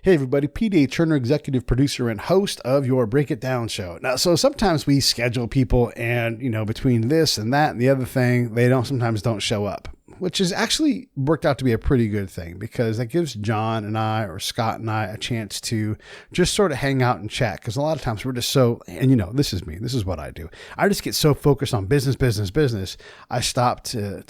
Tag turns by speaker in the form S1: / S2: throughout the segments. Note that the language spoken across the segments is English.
S1: Hey everybody, Pete Turner, executive producer and host of your Break It Down show. Now, so sometimes we schedule people and, between this and that and the other thing, they sometimes don't show up, which has actually worked out to be a pretty good thing because that gives John and I or Scott and I a chance to just sort of hang out and chat. Because a lot of times we're just this is me. This is what I do. I just get so focused on business. I stop to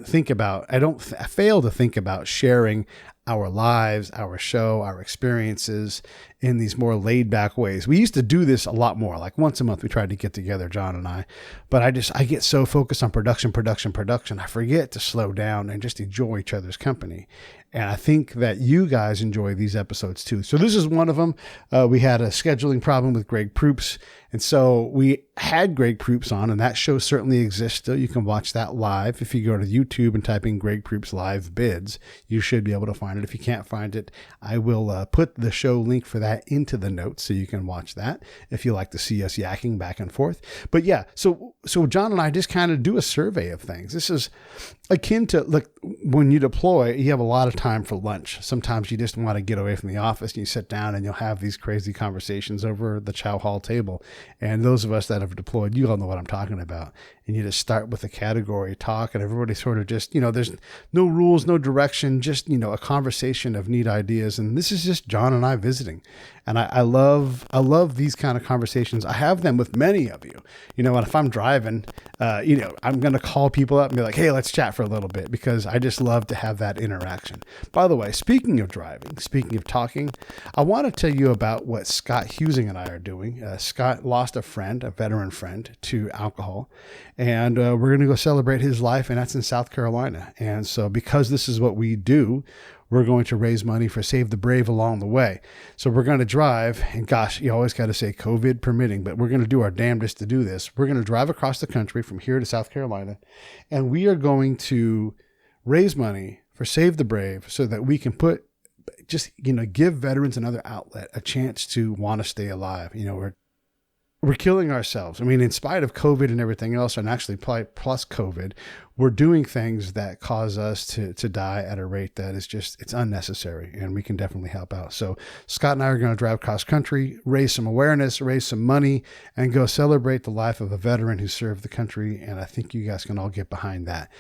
S1: think about, I fail to think about sharing our lives, our show, our experiences in these more laid back ways. We used to do this a lot more. Like once a month, we tried to get together, John and I, but I get so focused on production. I forget to slow down and just enjoy each other's company. And I think that you guys enjoy these episodes too. So this is one of them. We had a scheduling problem with Greg Proops. And so we had Greg Proops on, and that show certainly exists still. You can watch that live. If you go to YouTube and type in Greg Proops live bids, you should be able to find it. If you can't find it, I will put the show link for that into the notes so you can watch that if you like to see us yakking back and forth. But yeah, so John and I just kind of do a survey of things. This is akin to, look, when you deploy, you have a lot of time for lunch. Sometimes you just want to get away from the office and you sit down and you'll have these crazy conversations over the chow hall table. And those of us that have deployed, you all know what I'm talking about. And you just start with a category talk and everybody sort of just, there's no rules, no direction, just, a conversation of neat ideas. And this is just John and I visiting. And I love these kind of conversations. I have them with many of you. And if I'm driving, I'm going to call people up and be like, hey, let's chat for a little bit because I just love to have that interaction. By the way, speaking of driving, speaking of talking, I want to tell you about what Scott Husing and I are doing. Scott lost a veteran friend to alcohol, and we're going to go celebrate his life, and that's in South Carolina. And so because this is what we do, we're going to raise money for Save the Brave along the way. So we're going to drive, and gosh, you always got to say COVID permitting, but we're going to do our damnedest to do this. We're going to drive across the country from here to South Carolina, and we are going to raise money for Save the Brave so that we can give veterans another outlet, a chance to want to stay alive. We're killing ourselves. I mean, in spite of COVID and everything else, and actually plus COVID, we're doing things that cause us to die at a rate that is it's unnecessary, and we can definitely help out. So Scott and I are going to drive cross country, raise some awareness, raise some money, and go celebrate the life of a veteran who served the country. And I think you guys can all get behind that.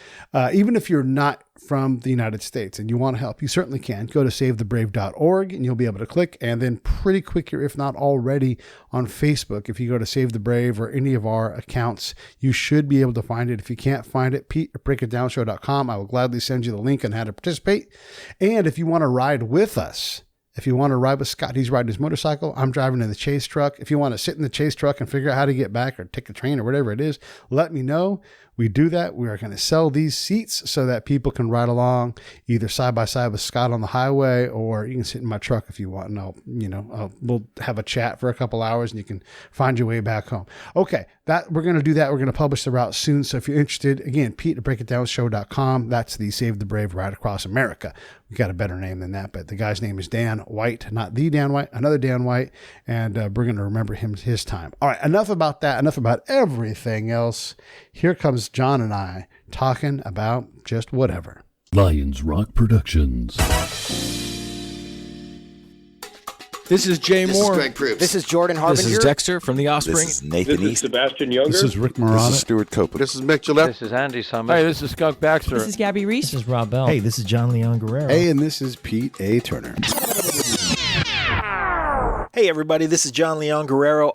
S1: Even if you're not from the United States and you want to help, you certainly can. Go to savethebrave.org and you'll be able to click. And then pretty quick here, if not already, on Facebook, if you go to Save the Brave or any of our accounts, you should be able to find it. If you can't find it, Pete at breakitdownshow.com. I will gladly send you the link on how to participate. And if you want to ride with us, if you want to ride with Scott, he's riding his motorcycle. I'm driving in the chase truck. If you want to sit in the chase truck and figure out how to get back or take a train or whatever it is, let me know. We do that. We are going to sell these seats so that people can ride along either side by side with Scott on the highway, or you can sit in my truck if you want. And we'll have a chat for a couple hours and you can find your way back home. Okay. We're going to do that. We're going to publish the route soon. So if you're interested, again, Pete at breakitdownshow.com. That's the Save the Brave Ride Across America. We got a better name than that, but the guy's name is Dan White, not the Dan White, another Dan White. And we're going to remember his time. All right. Enough about that. Enough about everything else. Here comes John and I talking about just whatever.
S2: Lions Rock Productions.
S3: This is Jay Moore.
S4: This is Greg Proops.
S5: This is Jordan Harbinger.
S3: This is Dexter from The Offspring.
S4: This is Nathan
S6: This is
S4: East.
S6: Sebastian Younger.
S1: This is Rick Morata.
S4: This is Stuart Copeland.
S7: This is Mick Gillette.
S8: This is Andy Summers.
S3: Hey, this is Skunk Baxter.
S9: This is Gabby Reese.
S10: This is Rob Bell.
S11: Hey, this is John Leon Guerrero.
S1: Hey, and this is Pete A. Turner.
S5: Hey, everybody, this is John Leon Guerrero.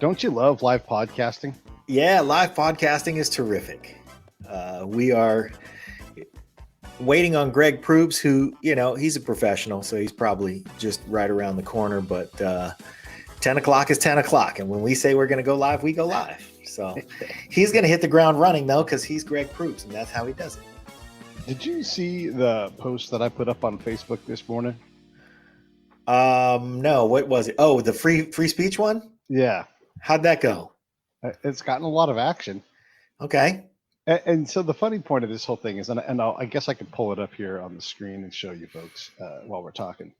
S1: Don't you love live podcasting?
S5: Yeah, live podcasting is terrific. We are waiting on Greg Proops, who, he's a professional, so he's probably just right around the corner. But 10 o'clock is 10 o'clock. And when we say we're going to go live, we go live. So he's going to hit the ground running, though, because he's Greg Proops, and that's how he does it.
S1: Did you see the post that I put up on Facebook this morning?
S5: No, what was it? Oh, the free speech one?
S1: Yeah.
S5: How'd that go?
S1: It's gotten a lot of action.
S5: Okay.
S1: And so the funny point of this whole thing is, I guess I could pull it up here on the screen and show you folks while we're talking.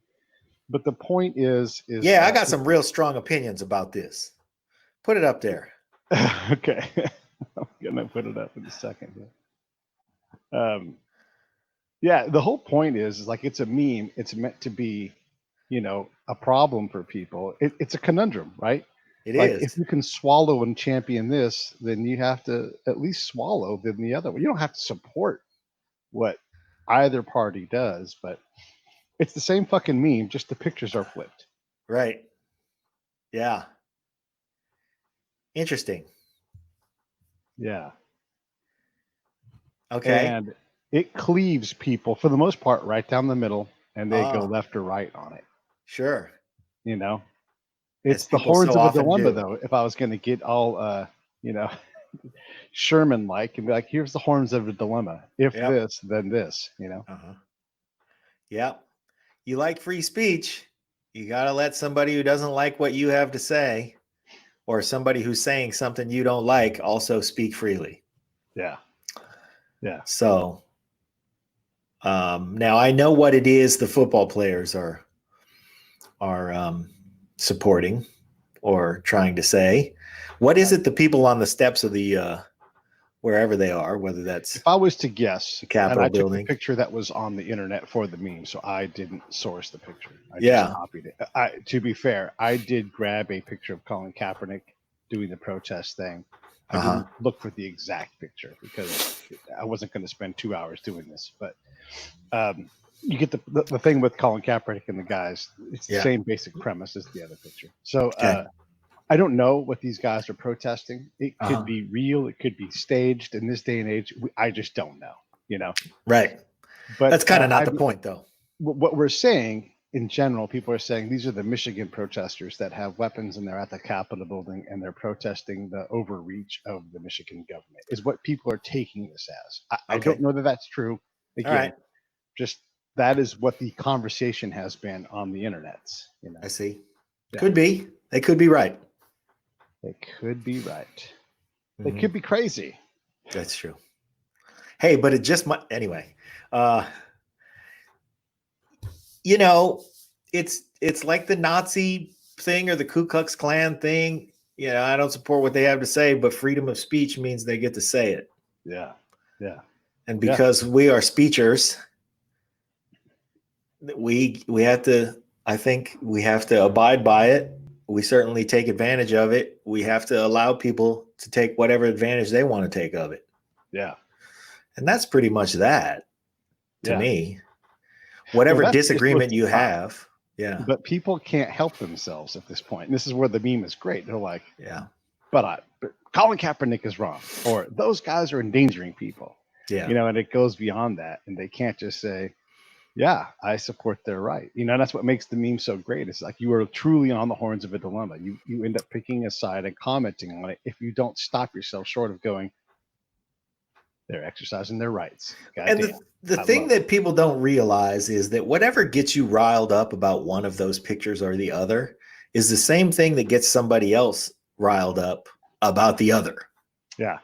S1: But the point is
S5: yeah, I got some real strong opinions about this. Put it up there.
S1: Okay. I'm going to put it up in a second.
S4: Yeah, the whole point is like it's a meme. It's meant to be, a problem for people. It's a conundrum, right?
S5: It
S4: Like if
S5: is.
S4: you can swallow and champion this, then you have to at least swallow then the other one. You don't have to support what either party does, but it's the same fucking meme, just the pictures are flipped.
S5: Right. Yeah. Interesting.
S4: Yeah.
S5: Okay.
S4: And it cleaves people for the most part right down the middle, and they go
S5: Ah,
S4: left or right on it.
S5: sure.
S4: You know,
S5: As
S4: it's the
S5: people so
S4: horns of a
S5: often
S4: dilemma,
S5: do.
S4: though. If I was going to get all, Sherman like and be like, here's the horns of a dilemma. If
S5: Yep.
S4: this, then this,
S5: Uh-huh. Yep. You like free speech. You got to let somebody who doesn't like what you have to say, or somebody who's saying something you don't like, also speak freely.
S4: Yeah. Yeah.
S5: So now I know what it is the football players are supporting or trying to say. What is it the people on the steps of the wherever they are, whether that's
S4: If I was to guess,
S5: the Capitol
S4: and I took the
S5: building?
S4: picture that was on the internet for the meme, so I didn't source the picture. I
S5: Yeah.
S4: just copied it. To be fair, I did grab a picture of Colin Kaepernick doing the protest thing. I didn't look for the exact picture because I wasn't going to spend 2 hours doing this. But you get the thing with Colin Kaepernick and the guys. It's the
S5: Yeah.
S4: same basic premise as the other picture. So
S5: Okay.
S4: I don't know what these guys are protesting. It could
S5: Uh-huh.
S4: be real. It could be staged. In this day and age, I just don't know.
S5: Right.
S4: But
S5: That's kind of not the point, though.
S4: what we're saying in general, people are saying these are the Michigan protesters that have weapons and they're at the Capitol building and they're protesting the overreach of the Michigan government, is what people are taking this as. I
S5: Okay.
S4: don't know that that's true. Again,
S5: All right.
S4: just that is what the conversation has been on the internet.
S5: I see.
S4: Yeah.
S5: Could be. They could be right.
S4: They could be right. They
S5: Mhm.
S4: could be crazy.
S5: That's true. Hey, but it just might anyway. It's like the Nazi thing or the Ku Klux Klan thing. I don't support what they have to say, but freedom of speech means they get to say it.
S4: Yeah. Yeah.
S5: And because we are speechers, we have to. I think we have to abide by it. We certainly take advantage of it. We have to allow people to take whatever advantage they want to take of it.
S4: Yeah.
S5: And that's pretty much that to me.
S4: Well,
S5: Whatever
S4: that's just
S5: disagreement
S4: what's
S5: you
S4: fine.
S5: have. Yeah.
S4: But people can't help themselves at this point. And this is where the meme is great. They're like,
S5: Yeah.
S4: but Colin Kaepernick is wrong, or those guys are endangering people.
S5: Yeah.
S4: And it goes beyond that. And they can't just say, yeah, I support their right. That's what makes the meme so great. It's like you are truly on the horns of a dilemma. You end up picking a side and commenting on it if you don't stop yourself short of going, they're exercising their rights.
S5: And the thing that people don't realize is that whatever gets you riled up about one of those pictures or the other is the same thing that gets somebody else riled up about the other.
S4: Yeah.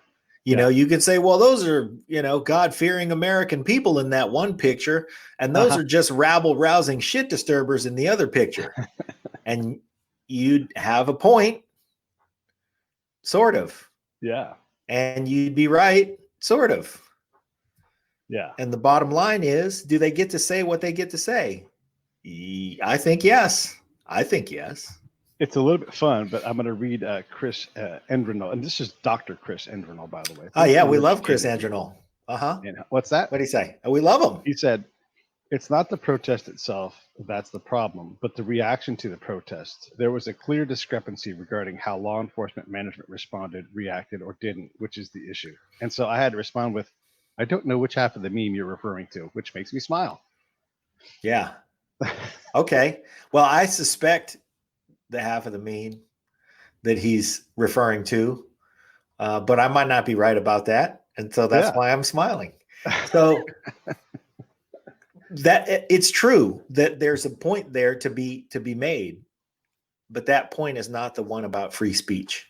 S5: You could say, well, those are, God-fearing American people in that one picture, and those are just rabble-rousing shit disturbers in the other picture. And you'd have a point, sort of.
S4: Yeah.
S5: And you'd be right, sort of.
S4: Yeah.
S5: And the bottom line is, do they get to say what they get to say? I think yes.
S4: It's a little bit fun, but I'm going to read Chris Endrenol. And this is Dr. Chris Endrenol, by the way.
S5: Oh, yeah. We love Chris Endrenol. Uh-huh.
S4: And what's that?
S5: What did he say? We love him.
S4: He said, it's not the protest itself that's the problem, but the reaction to the protests. There was a clear discrepancy regarding how law enforcement management responded, reacted, or didn't, which is the issue. And so I had to respond with, I don't know which half of the meme you're referring to, which makes me smile.
S5: Yeah. Okay. Well, I suspect the half of the meme that he's referring to, but I might not be right about that. And so that's why I'm smiling. So that it's true that there's a point there to be made, but that point is not the one about free speech.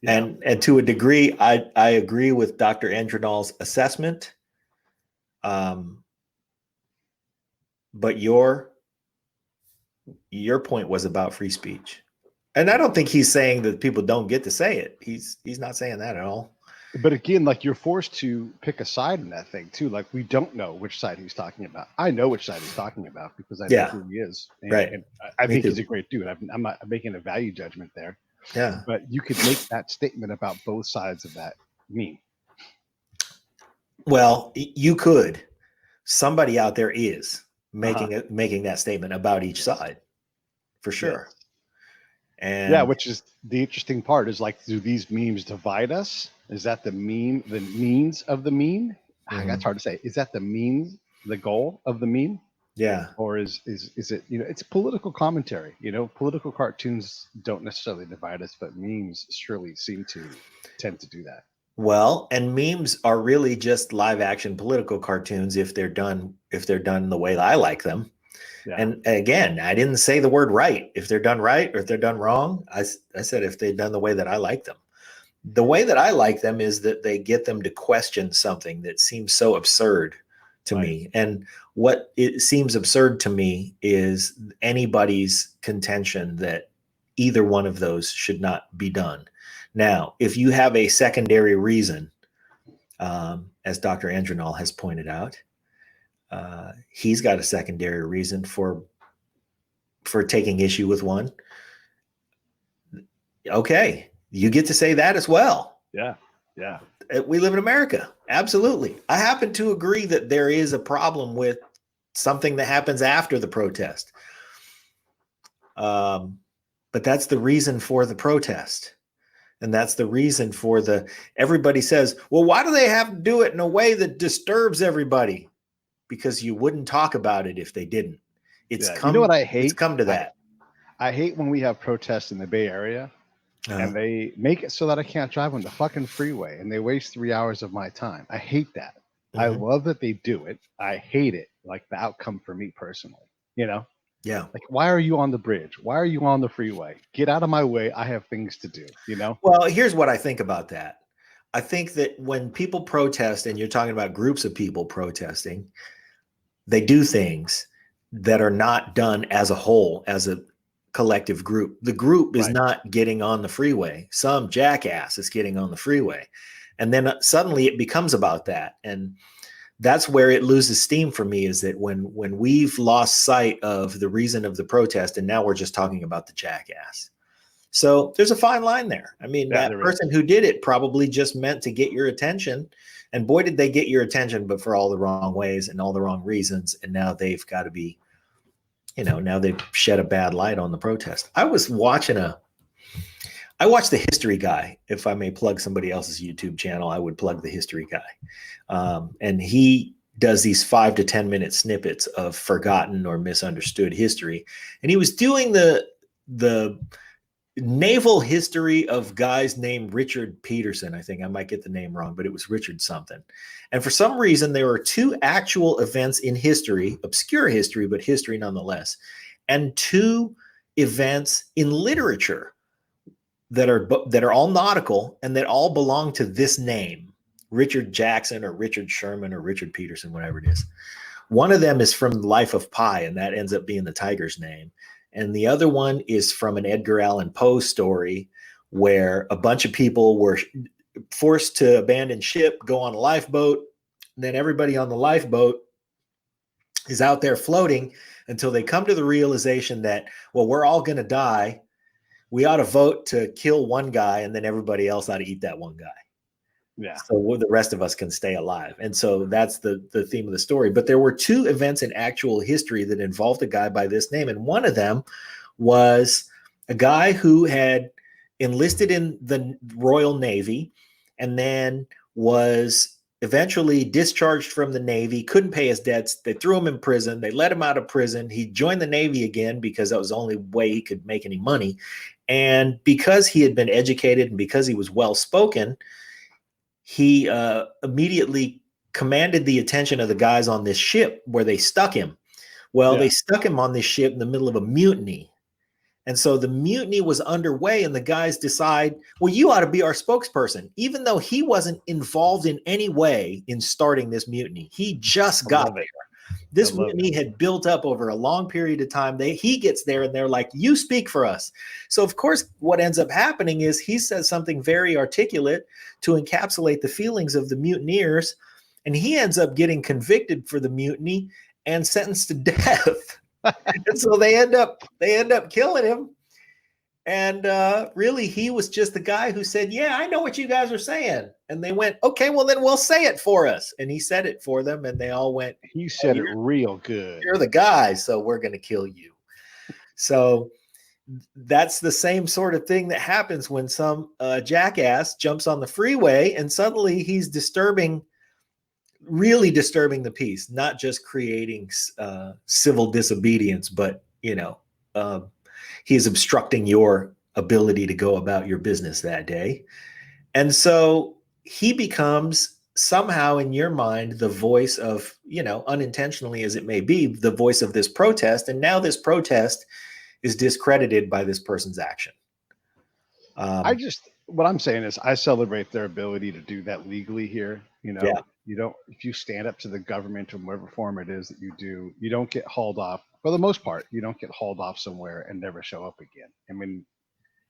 S5: Yeah. And to a degree, I agree with Dr. Endrenol's assessment. But your point was about free speech. And I don't think he's saying that people don't get to say it. He's not saying that at all.
S4: But again, like you're forced to pick a side in that thing too. Like we don't know which side he's talking about. I know which side he's talking about because I know who he is. And,
S5: Right.
S4: and I
S5: Me
S4: think
S5: too.
S4: he's a great dude. I'm not making a value judgment there.
S5: Yeah.
S4: But you could make that statement about both sides of that meme.
S5: Well, you could. Somebody out there is making that statement about each side, for sure.
S4: Yes.
S5: And
S4: Yeah, which is the interesting part is like, do these memes divide us? Is that the meme, the means of the meme? That's hard to say. Is that the means, the goal of the meme?
S5: yeah.
S4: Or is it, it's political commentary, political cartoons don't necessarily divide us, but memes surely seem to tend to do that.
S5: Well, and memes are really just live action political cartoons if they're done the way that I like them.
S4: Yeah.
S5: And again, I didn't say the word right. If they're done right or if they're done wrong, I said if they've done the way that I like them. The way that I like them is that they get them to question something that seems so absurd to me. And what it seems absurd to me is anybody's contention that either one of those should not be done. Now, if you have a secondary reason, as Dr. Andronal has pointed out, he's got a secondary reason for taking issue with one. Okay, you get to say that as well.
S4: Yeah, yeah.
S5: We live in America. Absolutely. I happen to agree that there is a problem with something that happens after the protest. But that's the reason for the protest. And that's the reason for everybody says, well, why do they have to do it in a way that disturbs everybody? Because you wouldn't talk about it if they didn't. It's
S4: you know what I hate?
S5: It's come to that.
S4: I hate when we have protests in the Bay Area and they make it so that I can't drive on the fucking freeway and they waste 3 hours of my time. I hate that. I love that they do it. I hate it. Like the outcome for me personally,
S5: Yeah.
S4: Like, why are you on the bridge? Why are you on the freeway? Get out of my way. I have things to do,
S5: Well, here's what I think about that. I think that when people protest, and you're talking about groups of people protesting, they do things that are not done as a whole, as a collective group. The group is not getting on the freeway. Some jackass is getting on the freeway. And then suddenly it becomes about that. And that's where it loses steam for me, is that when we've lost sight of the reason of the protest and now we're just talking about the jackass. So there's a fine line there. I mean, that person who did it probably just meant to get your attention, and boy, did they get your attention, but for all the wrong ways and all the wrong reasons. And now they've got to be, now they've shed a bad light on the protest. I watched The History Guy. If I may plug somebody else's YouTube channel, I would plug The History Guy. And he does these 5 to 10 minute snippets of forgotten or misunderstood history. And he was doing the naval history of guys named Richard Peterson. I think I might get the name wrong, but it was Richard something. And for some reason, there were 2 actual events in history, obscure history, but history nonetheless, and 2 events in literature that are all nautical and that all belong to this name, Richard Jackson or Richard Sherman or Richard Peterson, whatever it is. One of them is from Life of Pi, and that ends up being the tiger's name. And the other one is from an Edgar Allan Poe story where a bunch of people were forced to abandon ship, go on a lifeboat. And then everybody on the lifeboat is out there floating until they come to the realization that, well, we're all going to die. We ought to vote to kill one guy, and then everybody else ought to eat that one guy.
S4: Yeah.
S5: So the rest of us can stay alive. And so that's the theme of the story. But there were 2 events in actual history that involved a guy by this name. And one of them was a guy who had enlisted in the Royal Navy and then was eventually discharged from the Navy, couldn't pay his debts. They threw him in prison. They let him out of prison. He joined the Navy again because that was the only way he could make any money. And because he had been educated and because he was well-spoken, he immediately commanded the attention of the guys on this ship where they stuck him. Well, they stuck him on this ship in the middle of a mutiny. And so the mutiny was underway, and the guys decide, well, you ought to be our spokesperson, even though he wasn't involved in any way in starting this mutiny. He just got there. This
S4: I love
S5: mutiny had built up over a long period of time. He gets there and they're like, you speak for us. So of course, what ends up happening is he says something very articulate to encapsulate the feelings of the mutineers. And he ends up getting convicted for the mutiny and sentenced to death. And so they end up killing him. And really, he was just the guy who said, yeah, I know what you guys are saying. And they went, okay, well, then we'll say it for us. And he said it for them. And they all went,
S4: He said it real good.
S5: you're the guy, so we're going to kill you. So that's the same sort of thing that happens when some jackass jumps on the freeway and suddenly he's really disturbing the peace, not just creating civil disobedience, but, he is obstructing your ability to go about your business that day. And so he becomes somehow in your mind the voice of, unintentionally as it may be, the voice of this protest. And now this protest is discredited by this person's action.
S4: What I'm saying is I celebrate their ability to do that legally here.
S5: Yeah.
S4: You don't, if you stand up to the government in whatever form it is that you do, you don't get hauled off. For the most part, you don't get hauled off somewhere and never show up again. I mean,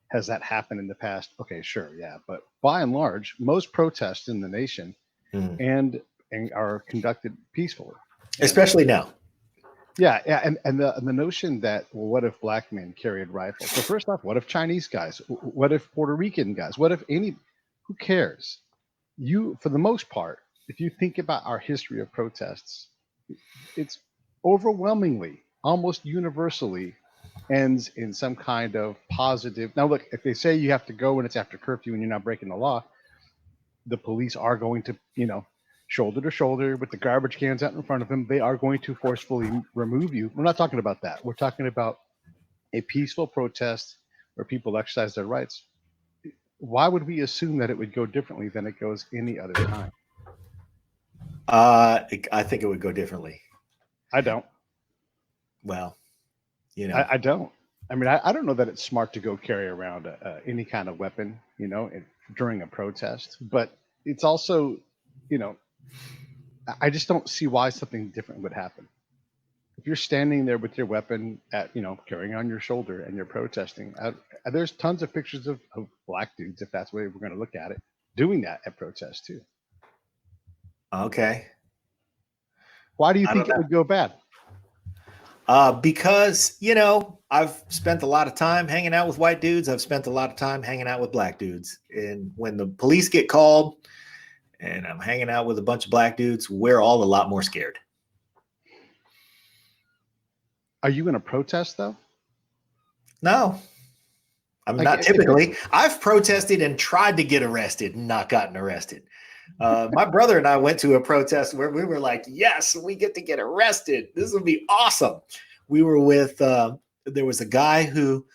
S4: has that happened in the past? Okay, sure. Yeah. But by and large, most protests in the nation and are conducted peacefully.
S5: Especially now.
S4: Yeah. And the notion that, well, what if black men carried rifles? So first off, what if Chinese guys? What if Puerto Rican guys? What if who cares? For the most part, if you think about our history of protests, it's overwhelmingly, almost universally ends in some kind of positive. Now, look, if they say you have to go when it's after curfew and you're not breaking the law, the police are going to, shoulder to shoulder with the garbage cans out in front of them. They are going to forcefully remove you. We're not talking about that. We're talking about a peaceful protest where people exercise their rights. Why would we assume that it would go differently than it goes any other time?
S5: I think it would go differently.
S4: I don't.
S5: Well,
S4: I don't. I mean, I don't know that it's smart to go carry around any kind of weapon, during a protest. But it's also, I just don't see why something different would happen. If you're standing there with your weapon at, carrying on your shoulder and you're protesting, there's tons of pictures of black dudes, if that's the way we're going to look at it, doing that at protests too.
S5: Okay.
S4: Why do you think it would go bad?
S5: Because, I've spent a lot of time hanging out with white dudes. I've spent a lot of time hanging out with black dudes. And when the police get called and I'm hanging out with a bunch of black dudes, we're all a lot more scared.
S4: Are you going to protest though?
S5: No, I'm not typically. I've protested and tried to get arrested and not gotten arrested. My brother and I went to a protest where we were like, yes, we get to get arrested. This will be awesome. We were with, there was a guy who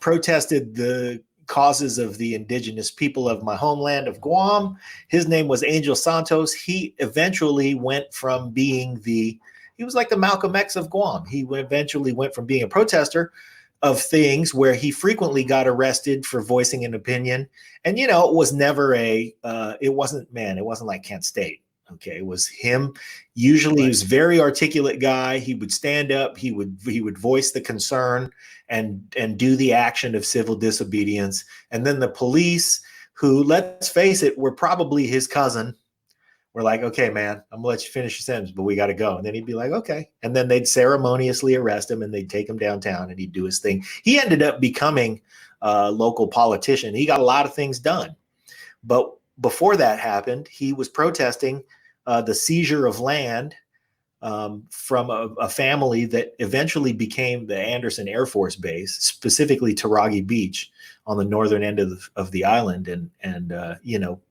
S5: protested the causes of the indigenous people of my homeland of Guam. His name was Angel Santos. He eventually went from being he was like the Malcolm X of Guam. He eventually went from being a protester of things where he frequently got arrested for voicing an opinion. And, it was never it wasn't like Kent State. Okay. It was him. Usually he was a very articulate guy. He would stand up, he would voice the concern and do the action of civil disobedience. And then the police, who, let's face it, were probably his cousin, were like, okay, man, I'm gonna let you finish your sentence, but we got to go. And then he'd be like, okay. And then they'd ceremoniously arrest him and they'd take him downtown and he'd do his thing. He ended up becoming a local politician. He got a lot of things done. But before that happened, he was protesting the seizure of land from a family that eventually became the Anderson Air Force Base, specifically Taragi Beach on the northern end of the island. And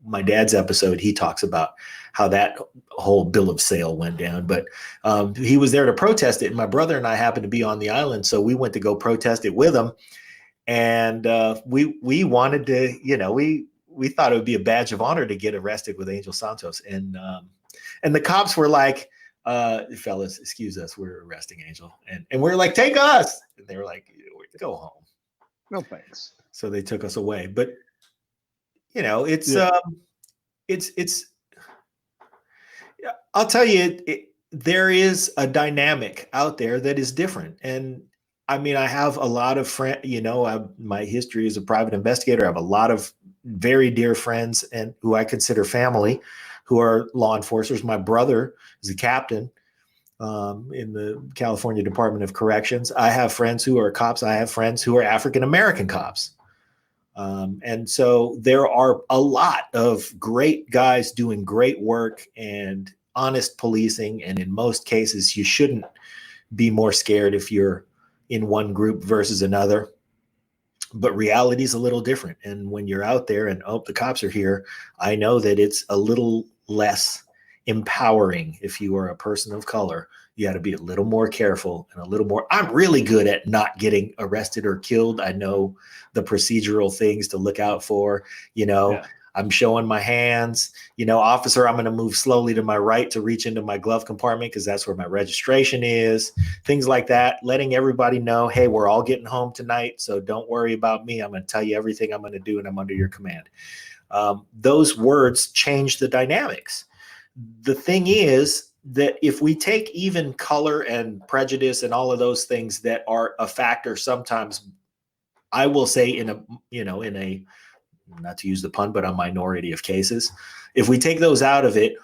S5: my dad's episode, he talks about how that whole bill of sale went down. But he was there to protest it. And my brother and I happened to be on the island. So we went to go protest it with him. And we wanted to, we thought it would be a badge of honor to get arrested with Angel Santos. And the cops were like, fellas, excuse us, we're arresting Angel. And we're like, take us. And they were like, go home.
S4: No thanks.
S5: So they took us away. But it's I'll tell you, there is a dynamic out there that is different. And I mean, I have a lot of friends, my history as a private investigator. I have a lot of very dear friends and who I consider family who are law enforcers. My brother is a captain in the California Department of Corrections. I have friends who are cops. I have friends who are African-American cops. And so there are a lot of great guys doing great work and honest policing. And in most cases, you shouldn't be more scared if you're in one group versus another. But reality is a little different. And when you're out there and, the cops are here, I know that it's a little less empowering. If you are a person of color, you got to be a little more careful and a little more. I'm really good at not getting arrested or killed. I know the procedural things to look out for. I'm showing my hands, officer, I'm going to move slowly to my right to reach into my glove compartment because that's where my registration is. Things like that, letting everybody know, hey, we're all getting home tonight, so don't worry about me. I'm going to tell you everything I'm going to do, and I'm under your command. Those words change the dynamics. The thing is that if we take even color and prejudice and all of those things that are a factor sometimes, I will say in a not to use the pun, but a minority of cases, if we take those out of it,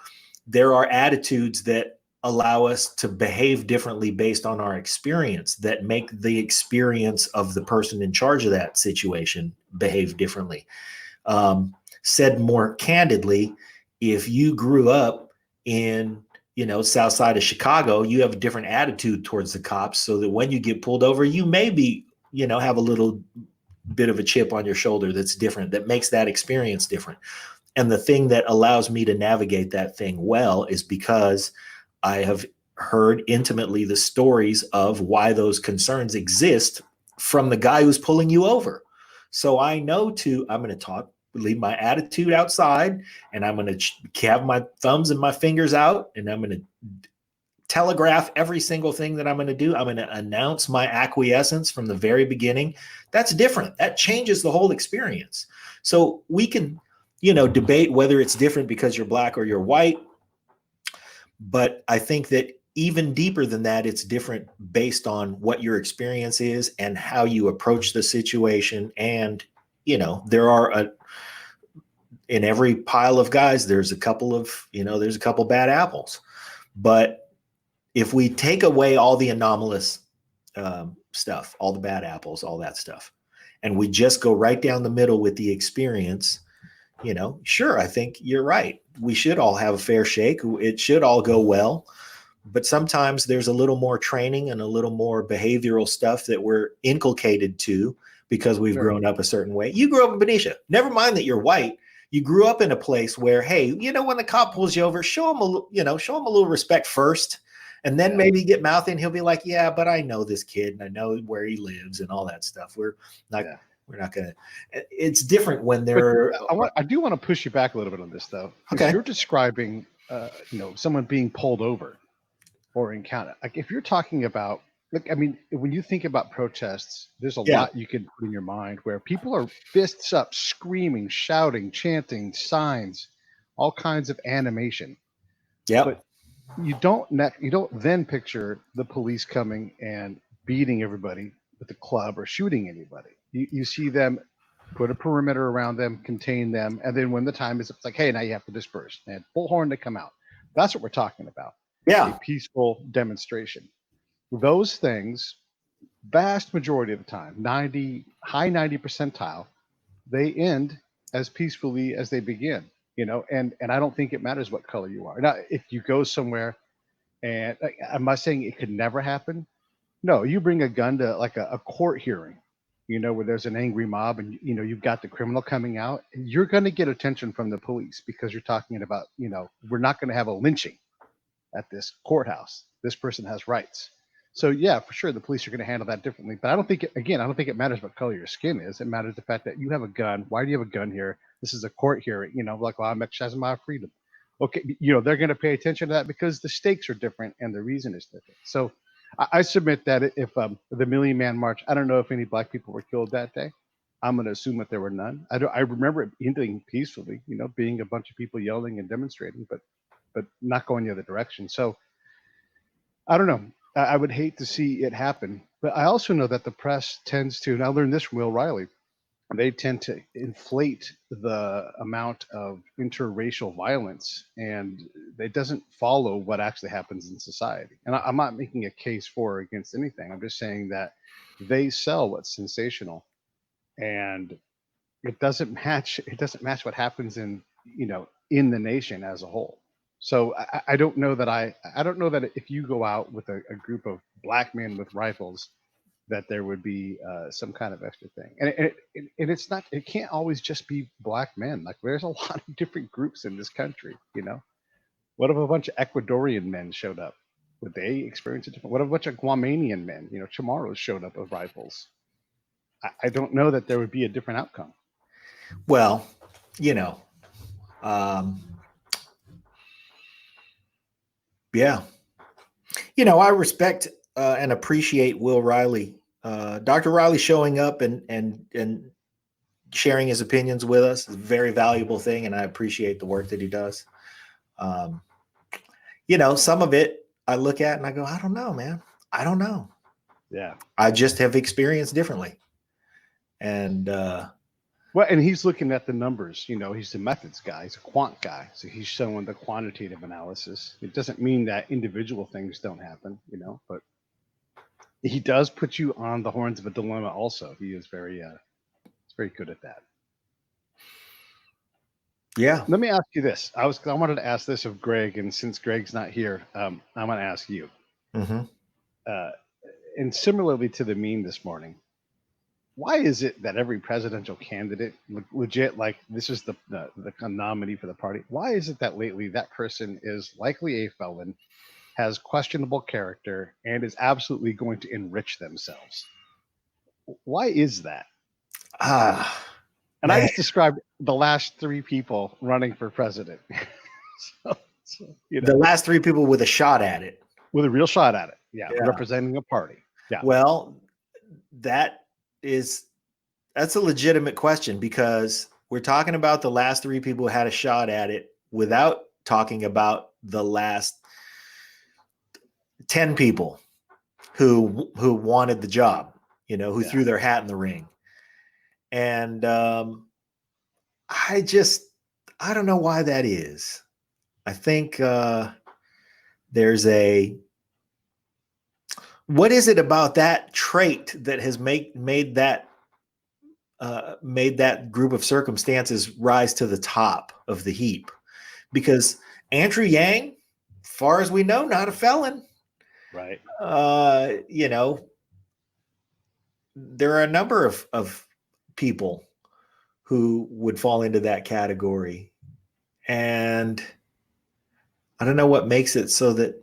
S5: there are attitudes that allow us to behave differently based on our experience that make the experience of the person in charge of that situation behave differently. Said more candidly, if you grew up in south side of Chicago, you have a different attitude towards the cops, so that when you get pulled over, you may be have a little bit of a chip on your shoulder that's different, that makes that experience different. And the thing that allows me to navigate that thing well is because I have heard intimately the stories of why those concerns exist from the guy who's pulling you over. So I know I'm going to leave my attitude outside, and I'm going to have my thumbs and my fingers out, and I'm going to telegraph every single thing that I'm going to do. I'm going to announce my acquiescence from the very beginning. That's different. That changes the whole experience. So we can, debate whether it's different because you're black or you're white. But I think that even deeper than that, it's different based on what your experience is and how you approach the situation. And, there are in every pile of guys, there's a couple bad apples. But if we take away all the anomalous stuff, all the bad apples, all that stuff, and we just go right down the middle with the experience, sure, I think you're right. We should all have a fair shake. It should all go well. But sometimes there's a little more training and a little more behavioral stuff that we're inculcated to because we've grown up a certain way. You grew up in Benicia. Never mind that you're white. You grew up in a place where, hey, when the cop pulls you over, show him a little respect first. And then maybe get mouthy, and he'll be like, yeah, but I know this kid and I know where he lives and all that stuff. We're not going to, it's different when they're.
S4: I do want to push you back a little bit on this though.
S5: Okay.
S4: You're describing, someone being pulled over or encountered. Like if you're talking about, when you think about protests, there's a lot you can put in your mind where people are fists up, screaming, shouting, chanting, signs, all kinds of animation.
S5: Yeah.
S4: But you don't then picture the police coming and beating everybody with a club or shooting anybody. You see them put a perimeter around them, contain them, and then when the time is, it's like, hey, now you have to disperse and bullhorn to come out. That's what we're talking about.
S5: Yeah.
S4: A peaceful demonstration. Those things, vast majority of the time, high 90 percentile, they end as peacefully as they begin. And I don't think it matters what color you are. Now, if you go somewhere, and am I saying it could never happen? No, you bring a gun to like a court hearing, where there's an angry mob and, you've got the criminal coming out, and you're going to get attention from the police because you're talking about, we're not going to have a lynching at this courthouse. This person has rights. So yeah, for sure, the police are going to handle that differently. But I don't think it matters what color your skin is. It matters the fact that you have a gun. Why do you have a gun here? This is a court hearing. Like, well, I'm exercising my freedom. Okay, they're going to pay attention to that because the stakes are different and the reason is different. So I submit that if the Million Man March, I don't know if any black people were killed that day. I'm going to assume that there were none. I remember it ending peacefully, being a bunch of people yelling and demonstrating, but not going the other direction. So I don't know. I would hate to see it happen, but I also know that the press tends to, and I learned this from Will Riley, they tend to inflate the amount of interracial violence, and it doesn't follow what actually happens in society. And I'm not making a case for or against anything. I'm just saying that they sell what's sensational, and it doesn't match. It doesn't match what happens in the nation as a whole. So I don't know that I don't know that if you go out with a group of black men with rifles, that there would be some kind of extra thing. And it's not, it can't always just be black men. Like there's a lot of different groups in this country, What if a bunch of Ecuadorian men showed up? Would they experience it different? What if a bunch of Guamanian men, Chamorros showed up with rifles? I don't know that there would be a different outcome.
S5: Well, yeah. I respect and appreciate Will Riley, Dr. Riley showing up and sharing his opinions with us is a very valuable thing, and I appreciate the work that he does. Some of it I look at and I go, I don't know, man. I don't know.
S4: Yeah.
S5: I just have experienced differently. And
S4: and he's looking at the numbers, he's the methods guy, he's a quant guy. So he's showing the quantitative analysis. It doesn't mean that individual things don't happen, but he does put you on the horns of a dilemma also. He is very good at that.
S5: Yeah.
S4: Let me ask you this. I wanted to ask this of Greg, and since Greg's not here, I'm going to ask you.
S5: Mm-hmm.
S4: And similarly to the meme this morning, why is it that every presidential candidate, legit, like this is the nominee for the party, why is it that lately that person is likely a felon, has questionable character, and is absolutely going to enrich themselves? Why is that? And I just described the last three people running for president.
S5: The last three people with a shot at it.
S4: With a real shot at it. Yeah. Representing a party. Yeah.
S5: Well, that's a legitimate question, because we're talking about the last three people who had a shot at it without talking about the last 10 people who wanted the job, who threw their hat in the ring. And I don't know why that is. I think there's what is it about that trait that has made that group of circumstances rise to the top of the heap? Because Andrew Yang, far as we know, not a felon.
S4: Right.
S5: There are a number of people who would fall into that category. And I don't know what makes it so that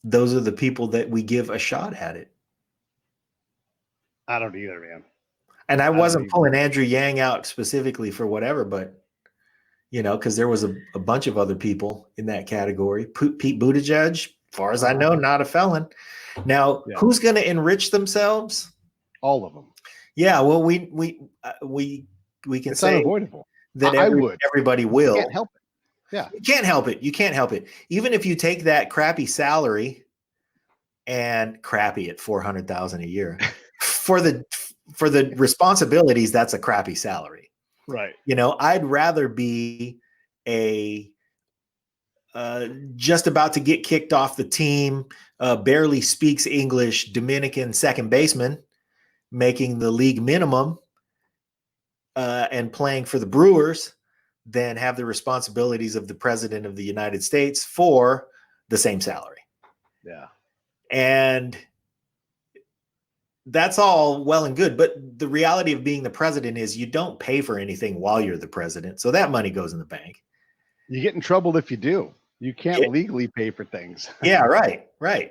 S5: those are the people that we give a shot at it.
S4: I don't either, man.
S5: And I wasn't pulling Andrew Yang out specifically for whatever, but because there was a bunch of other people in that category. Pete Buttigieg, as far as I know, not a felon. Now, who's going to enrich themselves?
S4: All of them.
S5: Yeah, well, we can
S4: it's
S5: say
S4: unavoidable.
S5: That everybody will.
S4: You can't help it. Yeah,
S5: you can't help it. You can't help it. Even if you take that crappy salary, and crappy at $400,000 a year for the responsibilities, that's a crappy salary.
S4: Right.
S5: I'd rather be just about to get kicked off the team, barely speaks English, Dominican second baseman, making the league minimum, and playing for the Brewers, than have the responsibilities of the president of the United States for the same salary.
S4: Yeah.
S5: And that's all well and good. But the reality of being the president is you don't pay for anything while you're the president. So that money goes in the bank.
S4: You get in trouble if you do. You can't legally pay for things.
S5: Yeah, right.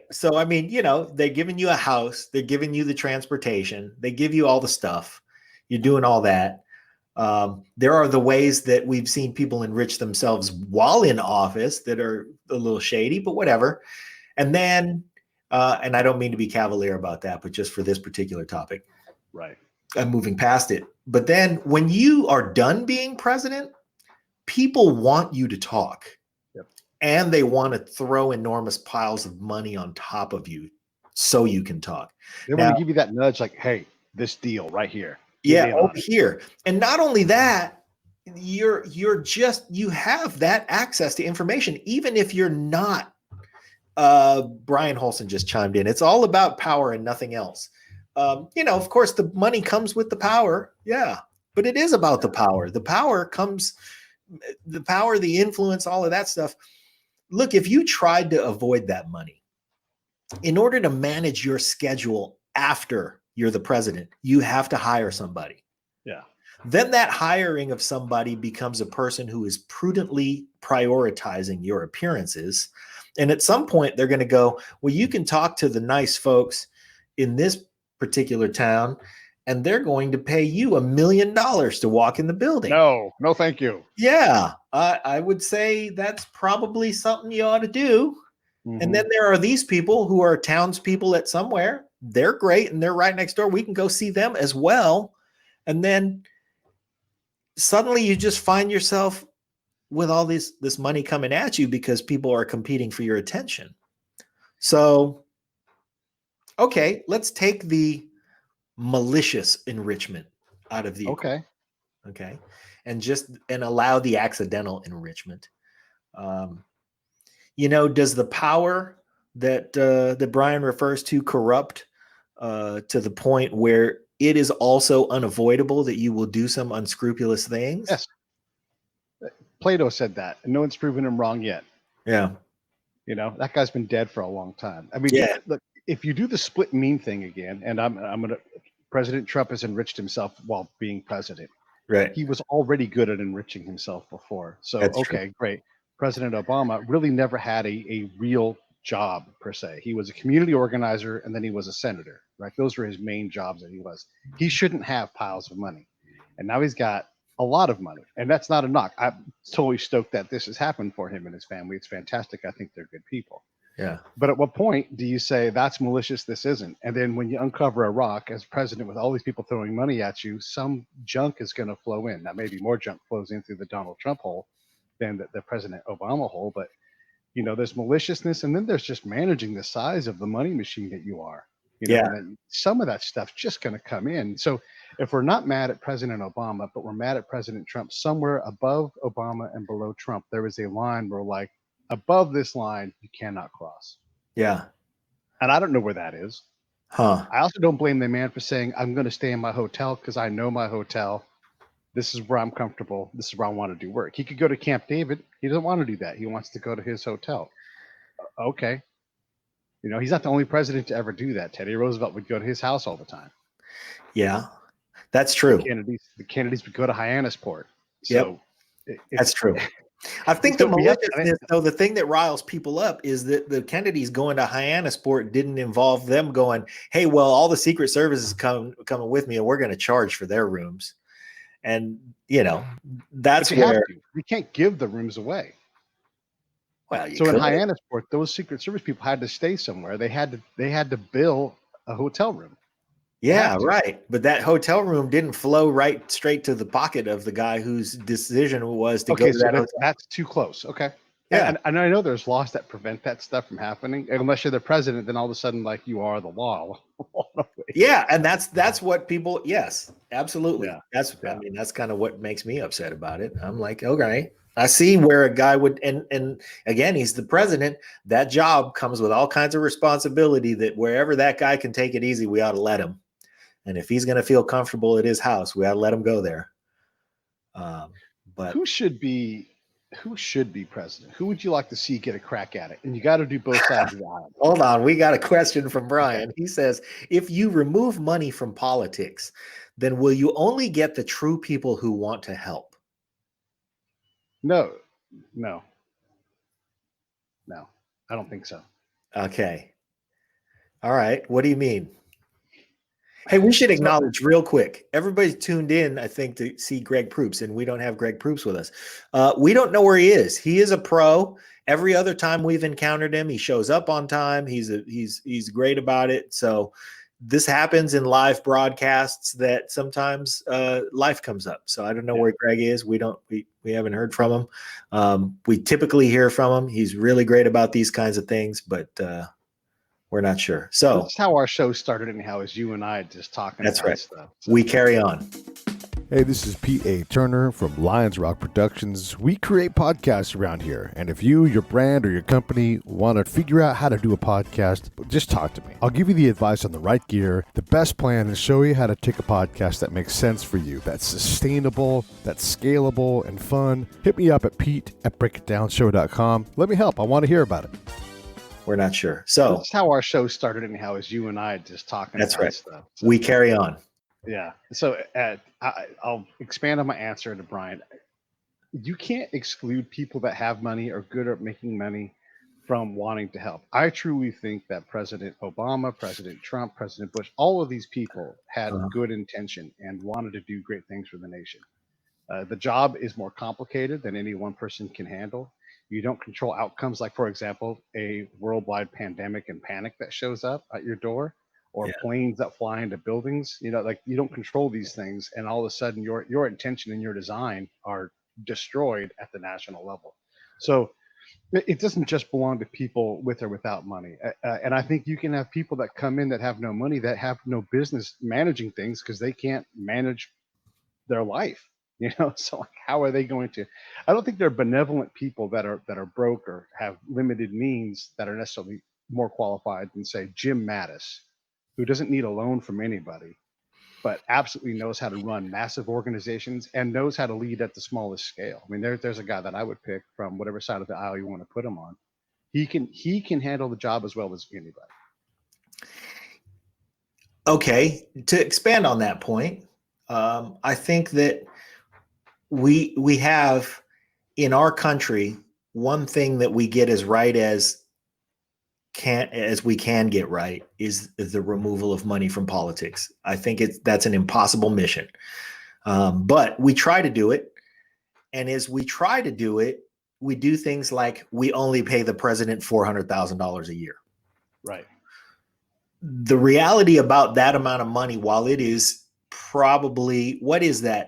S5: So, I mean, they're giving you a house. They're giving you the transportation. They give you all the stuff. You're doing all that. There are the ways that we've seen people enrich themselves while in office that are a little shady, but whatever. And then, and I don't mean to be cavalier about that, but just for this particular topic,
S4: right,
S5: I'm moving past it. But then when you are done being president, people want you to talk.
S4: Yep.
S5: and they want to throw enormous piles of money on top of you so you can talk.
S4: They want to give you that nudge, like, "Hey, this deal right here."
S5: Yeah, over here. And not only that, you have that access to information, even if you're not. Brian Holson just chimed in. It's all about power and nothing else. Of course, the money comes with the power. Yeah, but it is about the power. The power, the influence, all of that stuff. Look, if you tried to avoid that money, in order to manage your schedule after you're the president, you have to hire somebody.
S4: Yeah.
S5: Then that hiring of somebody becomes a person who is prudently prioritizing your appearances. And at some point, they're going to go, well, you can talk to the nice folks in this particular town, and they're going to pay you $1 million to walk in the building.
S4: No, thank you.
S5: Yeah, I would say that's probably something you ought to do. Mm-hmm. And then there are these people who are townspeople at somewhere. They're great, and they're right next door. We can go see them as well. And then suddenly you just find yourself with all this money coming at you because people are competing for your attention. So, okay, let's take the malicious enrichment out of the
S4: okay,
S5: and allow the accidental enrichment. Does the power that Brian refers to corrupt to the point where it is also unavoidable that you will do some unscrupulous things?
S4: Yes. Plato said that, and no one's proven him wrong yet.
S5: Yeah.
S4: That guy's been dead for a long time. I mean, look, if you do the split mean thing again, and President Trump has enriched himself while being president.
S5: Right.
S4: He was already good at enriching himself before. So,
S5: That's
S4: okay,
S5: true.
S4: Great. President Obama really never had a real job per se. He was a community organizer, and then he was a senator, right? Those were his main jobs that he was. He shouldn't have piles of money. And now he's got a lot of money, and that's not a knock. I'm totally stoked that this has happened for him and his family. It's fantastic. I think they're good people.
S5: Yeah.
S4: But at what point do you say that's malicious, this isn't? And then when you uncover a rock as president with all these people throwing money at you, some junk is going to flow in. Now, maybe more junk flows in through the Donald Trump hole than the President Obama hole. But, there's maliciousness, and then there's just managing the size of the money machine that you are. And some of that stuff's just going to come in. So if we're not mad at President Obama, but we're mad at President Trump, somewhere above Obama and below Trump, there is a line where, like, above this line, you cannot cross.
S5: Yeah.
S4: And I don't know where that is.
S5: Huh.
S4: I also don't blame the man for saying, I'm going to stay in my hotel because I know my hotel. This is where I'm comfortable. This is where I want to do work. He could go to Camp David. He doesn't want to do that. He wants to go to his hotel. Okay. He's not the only president to ever do that. Teddy Roosevelt would go to his house all the time.
S5: Yeah, that's true.
S4: The Kennedys would go to Hyannisport. So
S5: that's true. I think the maliciousness, though, the thing that riles people up is that the Kennedys going to Hyannisport didn't involve them going, hey, well, all the Secret Service is coming with me, and we're going to charge for their rooms. And, that's where
S4: you can't give the rooms away.
S5: Well,
S4: in Hyannisport, those Secret Service people had to stay somewhere. They had to bill a hotel room.
S5: Yeah, right. But that hotel room didn't flow right straight to the pocket of the guy whose decision was to go to that hotel.
S4: That's too close. Okay. Yeah. And I know there's laws that prevent that stuff from happening. Unless you're the president, then all of a sudden, like, you are the law.
S5: Yeah. And that's what people, yes, absolutely. Yeah. That's kind of what makes me upset about it. I'm like, okay, I see where a guy would, and again, he's the president. That job comes with all kinds of responsibility that wherever that guy can take it easy, we ought to let him. And if he's going to feel comfortable at his house, we ought to let him go there. But
S4: who should be president? Who would you like to see get a crack at it? And you got to do both sides of the aisle.
S5: Hold on. We got a question from Brian. He says, if you remove money from politics, then will you only get the true people who want to help?
S4: No, I don't think so.
S5: Okay. All right. What do you mean? Hey, we should acknowledge real quick. Everybody's tuned in, I think, to see Greg Proops, and we don't have Greg Proops with us. We don't know where he is. He is a pro. Every other time we've encountered him, he shows up on time. He's great about it. So this happens in live broadcasts that sometimes life comes up. So I don't know where Greg is. We haven't heard from him. We typically hear from him. He's really great about these kinds of things, but we're not sure. So
S4: that's how our show started anyhow, is you and I just talking
S5: that's
S4: about
S5: right.
S4: stuff.
S5: We carry on.
S6: Hey, this is Pete A. Turner from Lions Rock Productions. We create podcasts around here, and if you, your brand, or your company want to figure out how to do a podcast, just talk to me. I'll give you the advice on the right gear, the best plan, and show you how to take a podcast that makes sense for you, that's sustainable, that's scalable, and fun. Hit me up at pete@breakitdownshow.com. Let me help. I want to hear about it.
S5: We're not sure. So
S4: that's how our show started anyhow, is you and I just talking
S5: that's
S4: about
S5: right.
S4: stuff. So,
S5: we carry on.
S4: yeah. So I'll expand on my answer to Brian. You can't exclude people that have money or good at making money from wanting to help. I truly think that President Obama, President Trump, President Bush, all of these people had good intention and wanted to do great things for the nation. The job is more complicated than any one person can handle. You don't control outcomes like, for example, a worldwide pandemic and panic that shows up at your door, or planes that fly into buildings. You know, like, you don't control these things, and all of a sudden your intention and your design are destroyed at the national level. So it doesn't just belong to people with or without money. And I think you can have people that come in that have no money, that have no business managing things because they can't manage their life. You know, so like, how are they going to? I don't think they're benevolent people that are broke or have limited means that are necessarily more qualified than, say, Jim Mattis, who doesn't need a loan from anybody, but absolutely knows how to run massive organizations and knows how to lead at the smallest scale. I mean, there's a guy that I would pick from whatever side of the aisle you want to put him on. He can handle the job as well as anybody.
S5: Okay, to expand on that point, I think that we have in our country one thing that we get as right as we can get right is the removal of money from politics. I think that's an impossible mission, but we try to do it, and as we try to do it, we do things like we only pay the president $400,000 a year.
S4: Right.
S5: The reality about that amount of money, while it is probably, what is that?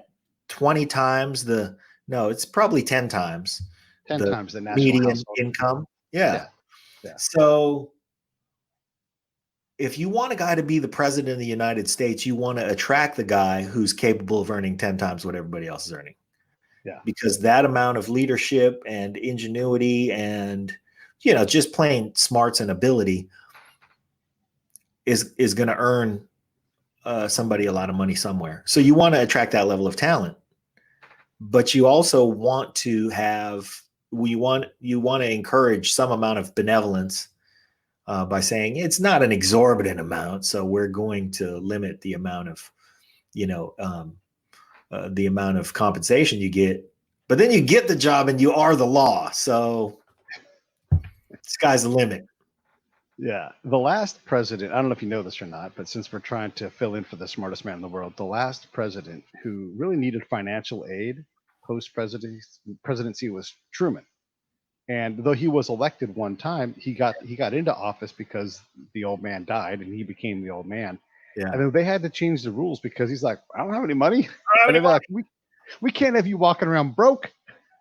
S5: 20 times it's probably 10 times.
S4: 10 times the national
S5: median
S4: household
S5: income. Yeah.
S4: Yeah.
S5: So if you want a guy to be the president of the United States, you want to attract the guy who's capable of earning 10 times what everybody else is earning.
S4: Yeah.
S5: Because that amount of leadership and ingenuity and, just plain smarts and ability is going to earn somebody a lot of money somewhere. So you want to attract that level of talent, but you also want to encourage some amount of benevolence by saying it's not an exorbitant amount, so we're going to limit the amount of the amount of compensation you get. But then you get the job and you are the law, so sky's the limit.
S4: Yeah. The last president, I don't know if you know this or not, but since we're trying to fill in for the smartest man in the world, the last president who really needed financial aid post-presidency was Truman. And though he was elected one time, he got into office because the old man died and he became the old man.
S5: Yeah.
S4: And then they had to change the rules because he's like, I don't have any money. And they're like, we can't have you walking around broke.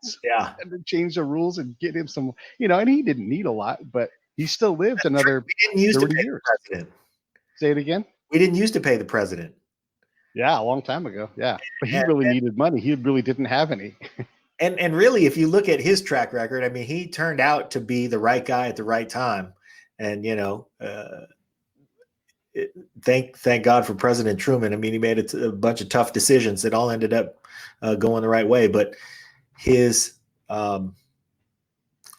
S4: So
S5: Yeah.
S4: and then change the rules and get him some, and he didn't need a lot, but he still lived another 30 years.
S5: The president.
S4: Say it again.
S5: We didn't used to pay the president.
S4: Yeah, a long time ago. Yeah, but he really needed money. He really didn't have any.
S5: And really, if you look at his track record, I mean, he turned out to be the right guy at the right time. And thank God for President Truman. I mean, he made a bunch of tough decisions that all ended up going the right way. But his I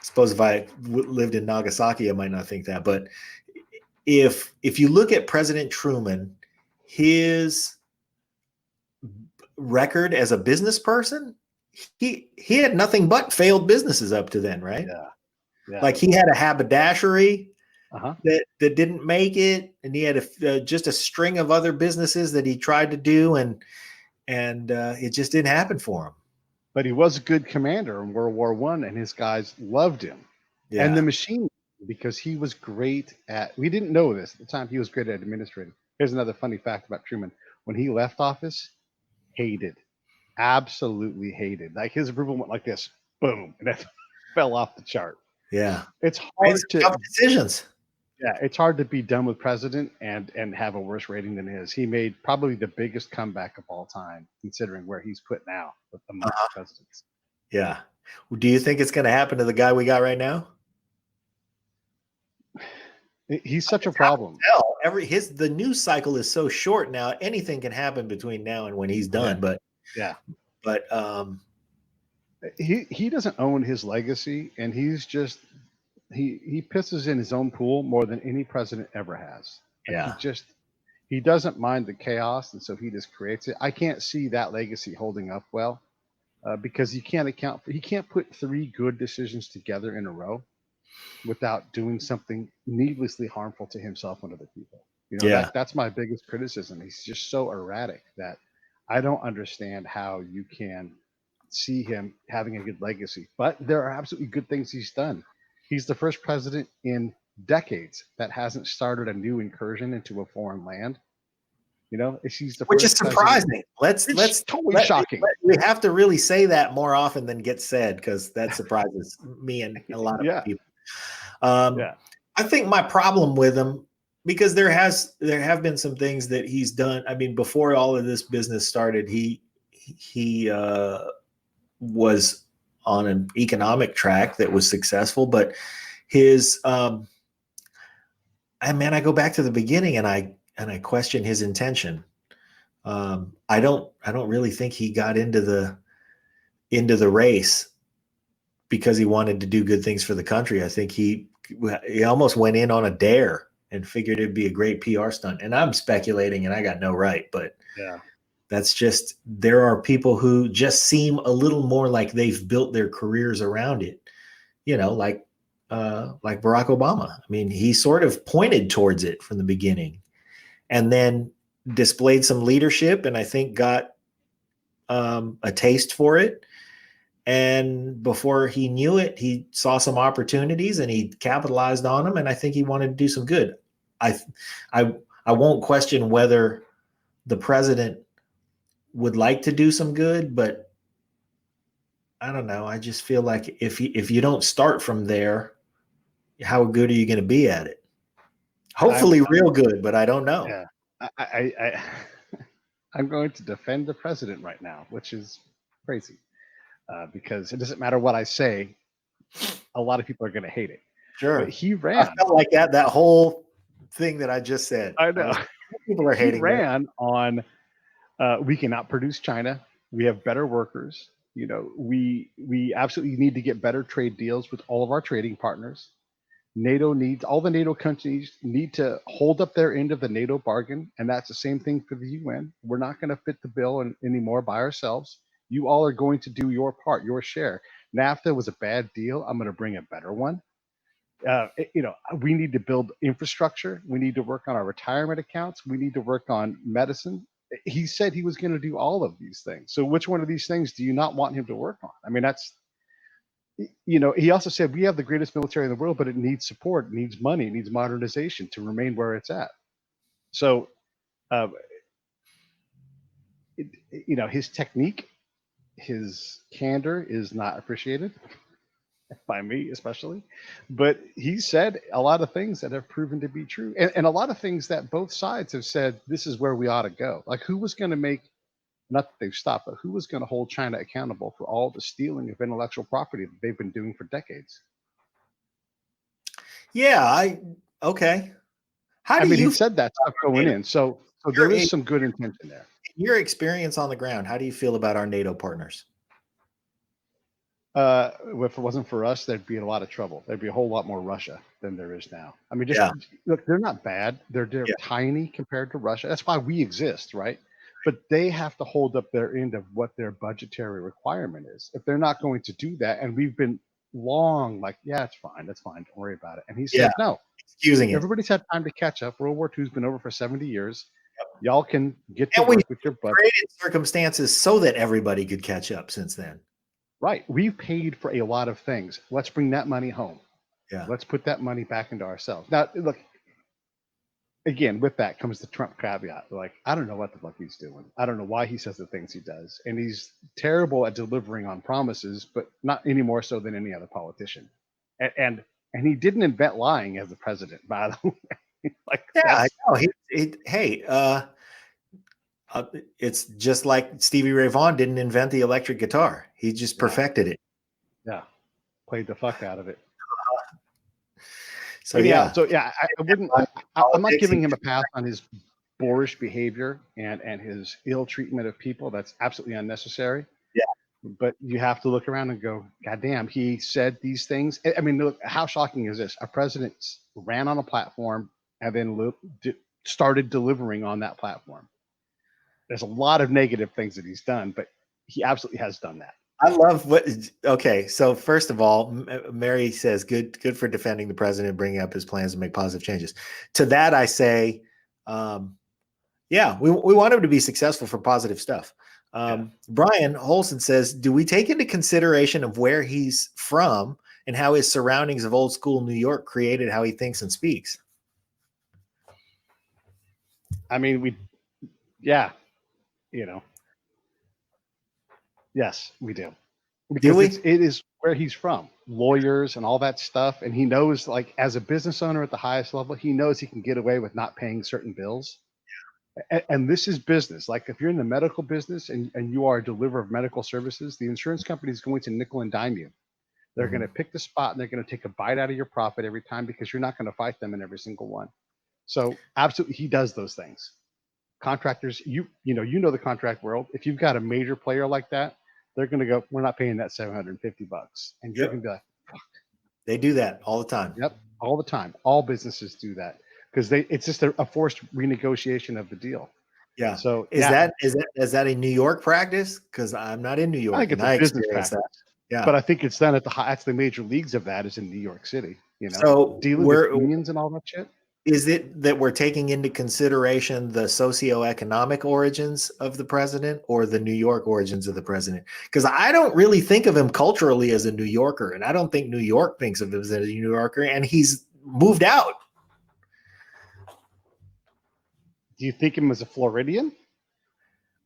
S5: suppose if I lived in Nagasaki, I might not think that. But if you look at President Truman, his record as a business person, he had nothing but failed businesses up to then, right?
S4: Yeah.
S5: Like he had a haberdashery that didn't make it, and he had just a string of other businesses that he tried to do, and it just didn't happen for him.
S4: But he was a good commander in World War I, and his guys loved him.
S5: Yeah.
S4: And the machine because he was great at. We didn't know this at the time. He was great at administrating. Here's another funny fact about Truman: when he left office, hated, absolutely hated. Like his approval went like this, boom, and that fell off the chart.
S5: Yeah.
S4: It's hard
S5: It's
S4: to
S5: tough decisions.
S4: Yeah, it's hard to be done with president and have a worse rating than his. He made probably the biggest comeback of all time, considering where he's put now with the presidents.
S5: Yeah. Do you think it's going to happen to the guy we got right now?
S4: He's such a problem.
S5: Hell, the news cycle is so short now. Anything can happen between now and when he's done.
S4: Yeah.
S5: But
S4: he doesn't own his legacy, and he's just he pisses in his own pool more than any president ever has. Like,
S5: yeah.
S4: he doesn't mind the chaos, and so he just creates it. I can't see that legacy holding up well because he can't put 3 good decisions together in a row without doing something needlessly harmful to himself and other people. You know, that's my biggest criticism. He's just so erratic that I don't understand how you can see him having a good legacy. But there are absolutely good things he's done. He's the first president in decades that hasn't started a new incursion into a foreign land. You know, he's the
S5: which
S4: first
S5: is surprising.
S4: president.
S5: Let's
S4: Totally shocking.
S5: We have to really say that more often than gets said, because that surprises me and a lot of people. I think my problem with him, because there have been some things that he's done. I mean, before all of this business started, he was on an economic track that was successful, but his I go back to the beginning and I question his intention. I don't really think he got into the race because he wanted to do good things for the country. I think he almost went in on a dare and figured it'd be a great PR stunt. And I'm speculating and I got no right, but that's just, there are people who just seem a little more like they've built their careers around it, you know, like Barack Obama. I mean, he sort of pointed towards it from the beginning and then displayed some leadership, and I think got a taste for it. And before he knew it, he saw some opportunities and he capitalized on them. And I think he wanted to do some good. I won't question whether the president would like to do some good, but I don't know. I just feel like if you don't start from there, how good are you going to be at it? Hopefully real good, but I don't know.
S4: Yeah. I'm going to defend the president right now, which is crazy. Because it doesn't matter what I say, a lot of people are going to hate it.
S5: Sure.
S4: But he ran.
S5: I felt like that whole thing that I just said.
S4: I know.
S5: People are hating.
S4: He ran on, we can outproduce China. We have better workers. You know, we absolutely need to get better trade deals with all of our trading partners. All the NATO countries need to hold up their end of the NATO bargain. And that's the same thing for the UN. We're not going to fit the bill anymore by ourselves. You all are going to do your part, your share. NAFTA was a bad deal. I'm going to bring a better one. We need to build infrastructure. We need to work on our retirement accounts. We need to work on medicine. He said he was going to do all of these things. So which one of these things do you not want him to work on? I mean, that's, you know, he also said we have the greatest military in the world, but it needs support, it needs money, it needs modernization to remain where it's at. So, his technique, his candor is not appreciated by me, especially, but he said a lot of things that have proven to be true, and a lot of things that both sides have said this is where we ought to go. Like, who was going to make, not that they've stopped, but who was going to hold China accountable for all the stealing of intellectual property that they've been doing for decades?
S5: Yeah, okay.
S4: He said that stuff going in, so there is some good intention there.
S5: Your experience on the ground, how do you feel about our NATO partners?
S4: If it wasn't for us, there'd be a lot of trouble. There'd be a whole lot more Russia than there is now. I mean, look, they're not bad. They're tiny compared to Russia. That's why we exist, right? But they have to hold up their end of what their budgetary requirement is. If they're not going to do that, and we've been long like, yeah, it's fine, that's fine, don't worry about it. And he said, no,
S5: excusing it.
S4: Everybody's had time to catch up. World War II's been over for 70 years. Y'all can get to work with your budget.
S5: Created circumstances so that everybody could catch up since then.
S4: Right. We've paid for a lot of things. Let's bring that money home.
S5: Yeah.
S4: Let's put that money back into ourselves. Now, look, again, with that comes the Trump caveat. Like, I don't know what the fuck he's doing. I don't know why he says the things he does. And he's terrible at delivering on promises, but not any more so than any other politician. And he didn't invent lying as the president, by the way. Like,
S5: Yeah, I
S4: that's-
S5: know. It's just like Stevie Ray Vaughan didn't invent the electric guitar. He just perfected it.
S4: yeah, played the fuck out of it.
S5: So
S4: But
S5: yeah.
S4: I wouldn't. I'm not giving him a pass on his boorish behavior and his ill treatment of people. That's absolutely unnecessary.
S5: Yeah.
S4: But you have to look around and go, God damn, he said these things. I mean, look, how shocking is this? A president ran on a platform and then started delivering on that platform. There's a lot of negative things that he's done, but he absolutely has done that.
S5: I love what. Okay, so first of all, Mary says, "Good for defending the president, bringing up his plans to make positive changes." To that, I say, yeah, we want him to be successful for positive stuff. Brian Holson says, "Do we take into consideration of where he's from and how his surroundings of old school New York created how he thinks and speaks?"
S4: I mean, yes, we do. Because it is where he's from, lawyers and all that stuff. And he knows, like, as a business owner at the highest level, he knows he can get away with not paying certain bills. And this is business. Like, if you're in the medical business and you are a deliverer of medical services, the insurance company is going to nickel and dime you. They're going to pick the spot and they're going to take a bite out of your profit every time because you're not going to fight them in every single one. So absolutely, he does those things. Contractors, you know the contract world. If you've got a major player like that, they're going to go, we're not paying that $750. And you're going to be like, fuck.
S5: They do that all the time.
S4: Yep, all the time. All businesses do that because it's just a forced renegotiation of the deal.
S5: Yeah.
S4: So
S5: is that a New York practice? Because I'm not in New York.
S4: I think it's a business practice. That.
S5: Yeah.
S4: But I think it's done at that's the major leagues of that is in New York City.
S5: So
S4: dealing with unions and all that shit.
S5: Is it that we're taking into consideration the socioeconomic origins of the president or the New York origins of the president? Because I don't really think of him culturally as a New Yorker, and I don't think New York thinks of him as a New Yorker, and he's moved out.
S4: Do you think him as a Floridian?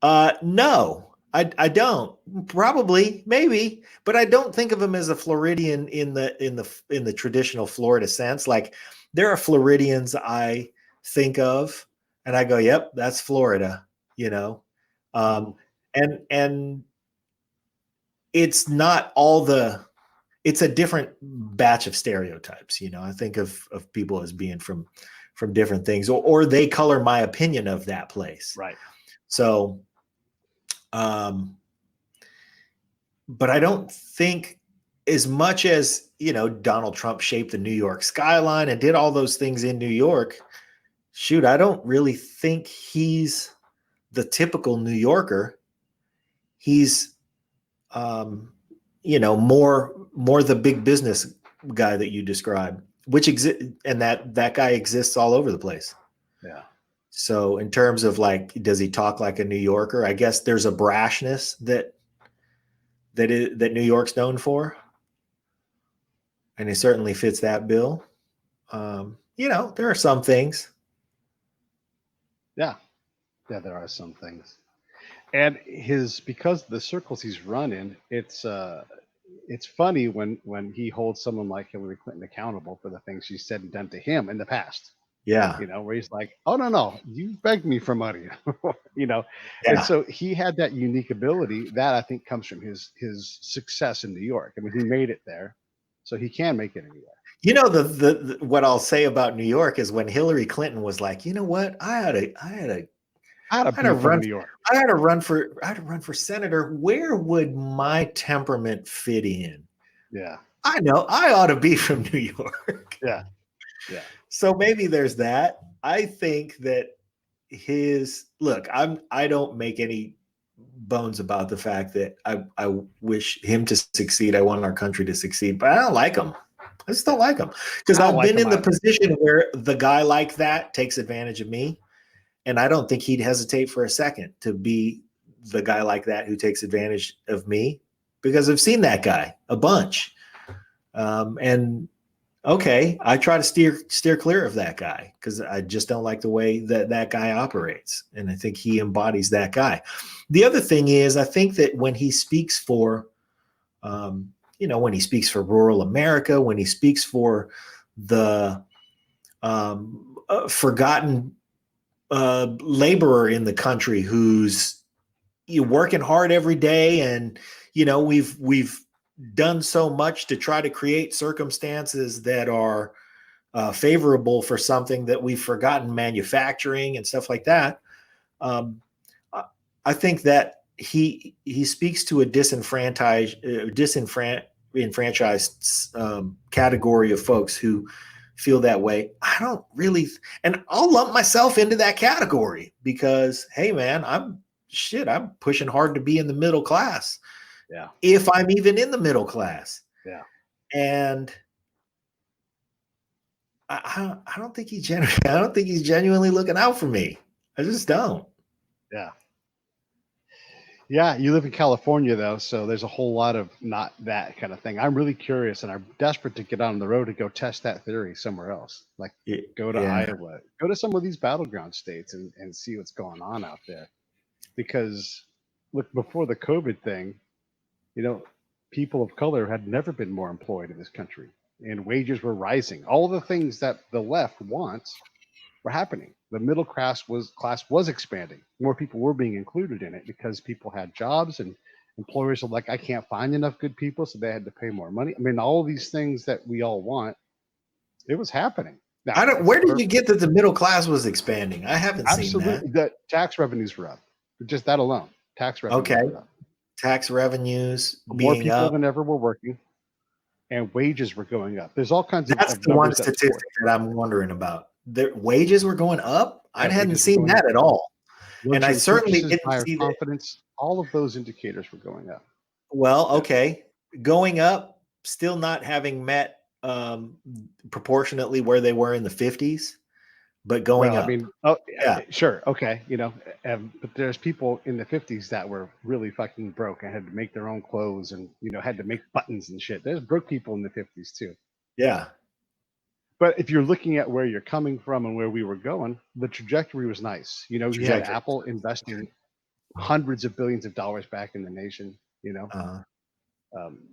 S5: No, I don't. Probably, maybe, but I don't think of him as a Floridian in the traditional Florida sense. Like, there are Floridians I think of and I go, yep, that's Florida, and it's not it's a different batch of stereotypes. I think of people as being from different things or they color my opinion of that place.
S4: Right.
S5: So, but I don't think as much as, Donald Trump shaped the New York skyline and did all those things in New York, shoot, I don't really think he's the typical New Yorker. He's, more the big business guy that you described, which and that guy exists all over the place.
S4: Yeah.
S5: So in terms of like, does he talk like a New Yorker? I guess there's a brashness that New York's known for. And he certainly fits that bill. There are some things.
S4: Yeah, there are some things. And because of the circles he's run in, it's funny when he holds someone like Hillary Clinton accountable for the things she said and done to him in the past.
S5: Yeah.
S4: Where he's like, oh, no, you begged me for money,
S5: Yeah.
S4: And so he had that unique ability that I think comes from his success in New York. I mean, he made it there, so he can make it anywhere.
S5: The what I'll say about New York is when Hillary Clinton was like, you know what, I had to run for senator. Where would my temperament fit in?
S4: Yeah.
S5: I know I ought to be from New York.
S4: Yeah. Yeah.
S5: So maybe there's that. I think that I don't make any bones about the fact that I wish him to succeed. I want our country to succeed, but I don't like him. I just don't like him because I've been in the position where the guy like that takes advantage of me. And I don't think he'd hesitate for a second to be the guy like that who takes advantage of me because I've seen that guy a bunch. Okay, I try to steer clear of that guy because I just don't like the way that guy operates, and I think he embodies that guy. The other thing is, I think that when he speaks for, when he speaks for rural America, when he speaks for the forgotten laborer in the country who's working hard every day, and we've done so much to try to create circumstances that are favorable for something that we've forgotten manufacturing and stuff like that. I think that he speaks to a disenfranchised category of folks who feel that way. I don't really, and I'll lump myself into that category because, hey man, I'm pushing hard to be in the middle class.
S4: Yeah.
S5: If I'm even in the middle class.
S4: Yeah.
S5: And I don't think he's genuinely looking out for me. I just don't.
S4: Yeah. Yeah. You live in California though, so there's a whole lot of not that kind of thing. I'm really curious and I'm desperate to get on the road to go test that theory somewhere else. Like go to Iowa, go to some of these battleground states and see what's going on out there. Because look, before the COVID thing, people of color had never been more employed in this country and wages were rising. All the things that the left wants were happening. The middle class was expanding. More people were being included in it because people had jobs and employers were like, I can't find enough good people, so they had to pay more money. I mean, all these things that we all want, it was happening. Now,
S5: where did you get that the middle class was expanding? I haven't seen that.
S4: The tax revenues were up. Just that alone. Tax revenues were up.
S5: Tax revenues
S4: more
S5: being
S4: people
S5: up
S4: than ever were working, and wages were going up. There's all kinds of.
S5: That's the one statistic that I'm wondering about. The wages were going up. I hadn't seen that at all, and I certainly didn't see
S4: confidence. That. All of those indicators were going up.
S5: Well, okay, going up, still not having met proportionately where they were in the 50s. But going up.
S4: I mean, sure. Okay. But there's people in the 50s that were really fucking broke and had to make their own clothes and, had to make buttons and shit. There's broke people in the 50s too.
S5: Yeah.
S4: But if you're looking at where you're coming from and where we were going, the trajectory was nice. You had Apple investing hundreds of billions of dollars back in the nation,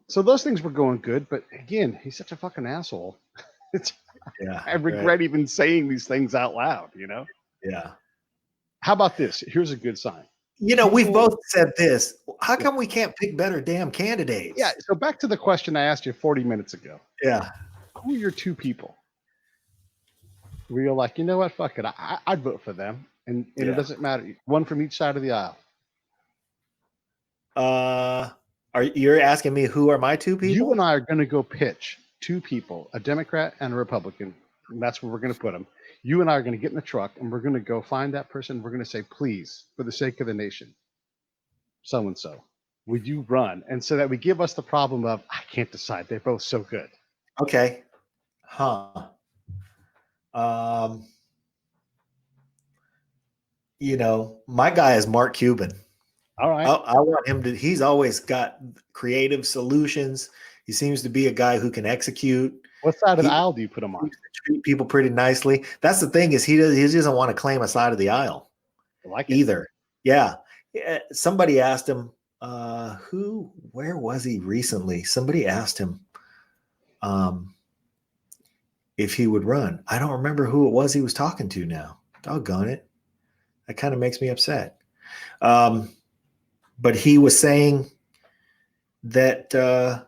S4: so those things were going good. But again, he's such a fucking asshole. I regret even saying these things out loud,
S5: Yeah.
S4: How about this? Here's a good sign.
S5: We've both said this. How come we can't pick better damn candidates?
S4: Yeah. So back to the question I asked you 40 minutes ago.
S5: Yeah.
S4: Who are your two people? Where you're like, you know what? Fuck it. I'd vote for them. And it doesn't matter. One from each side of the aisle.
S5: You're asking me who are my two people?
S4: You and I are going to go pitch two people, a Democrat and a Republican. And that's where we're going to put them. You and I are going to get in the truck and we're going to go find that person. We're going to say, please, for the sake of the nation, so-and-so, would you run? And so that we give us the problem of, I can't decide. They're both so good.
S5: Okay. Huh. My guy is Mark Cuban.
S4: All right.
S5: I want him to, he's always got creative solutions. He seems to be a guy who can execute.
S1: What side of the aisle do you put him on?
S5: Treat people pretty nicely. That's the thing, is he doesn't want to claim a side of the aisle either. Yeah. Somebody asked him, where was he recently? Somebody asked him if he would run. I don't remember who it was he was talking to now. Doggone it. That kind of makes me upset. But he was saying that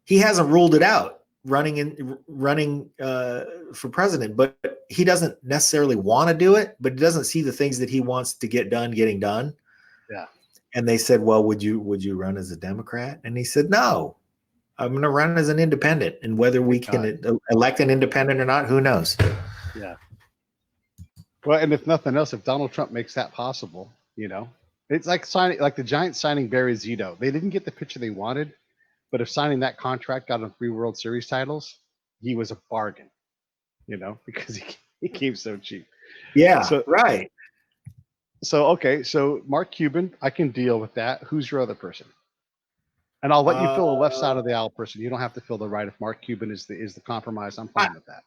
S5: he hasn't ruled it out running for president, but he doesn't necessarily want to do it, but he doesn't see the things that he wants to get done getting done.
S4: Yeah.
S5: And they said, well, would you run as a Democrat? And he said, no, I'm going to run as an independent, and whether we can elect an independent or not, who knows?
S4: Yeah. Well, and if nothing else, if Donald Trump makes that possible, it's like the Giants signing Barry Zito. They didn't get the pitcher they wanted, but if signing that contract got him 3 World Series titles, he was a bargain, because he came so cheap.
S5: Yeah.
S4: So,
S5: right.
S4: So, okay. So Mark Cuban, I can deal with that. Who's your other person? And I'll let you fill the left side of the aisle person. You don't have to fill the right. If Mark Cuban is the compromise, I'm fine with that.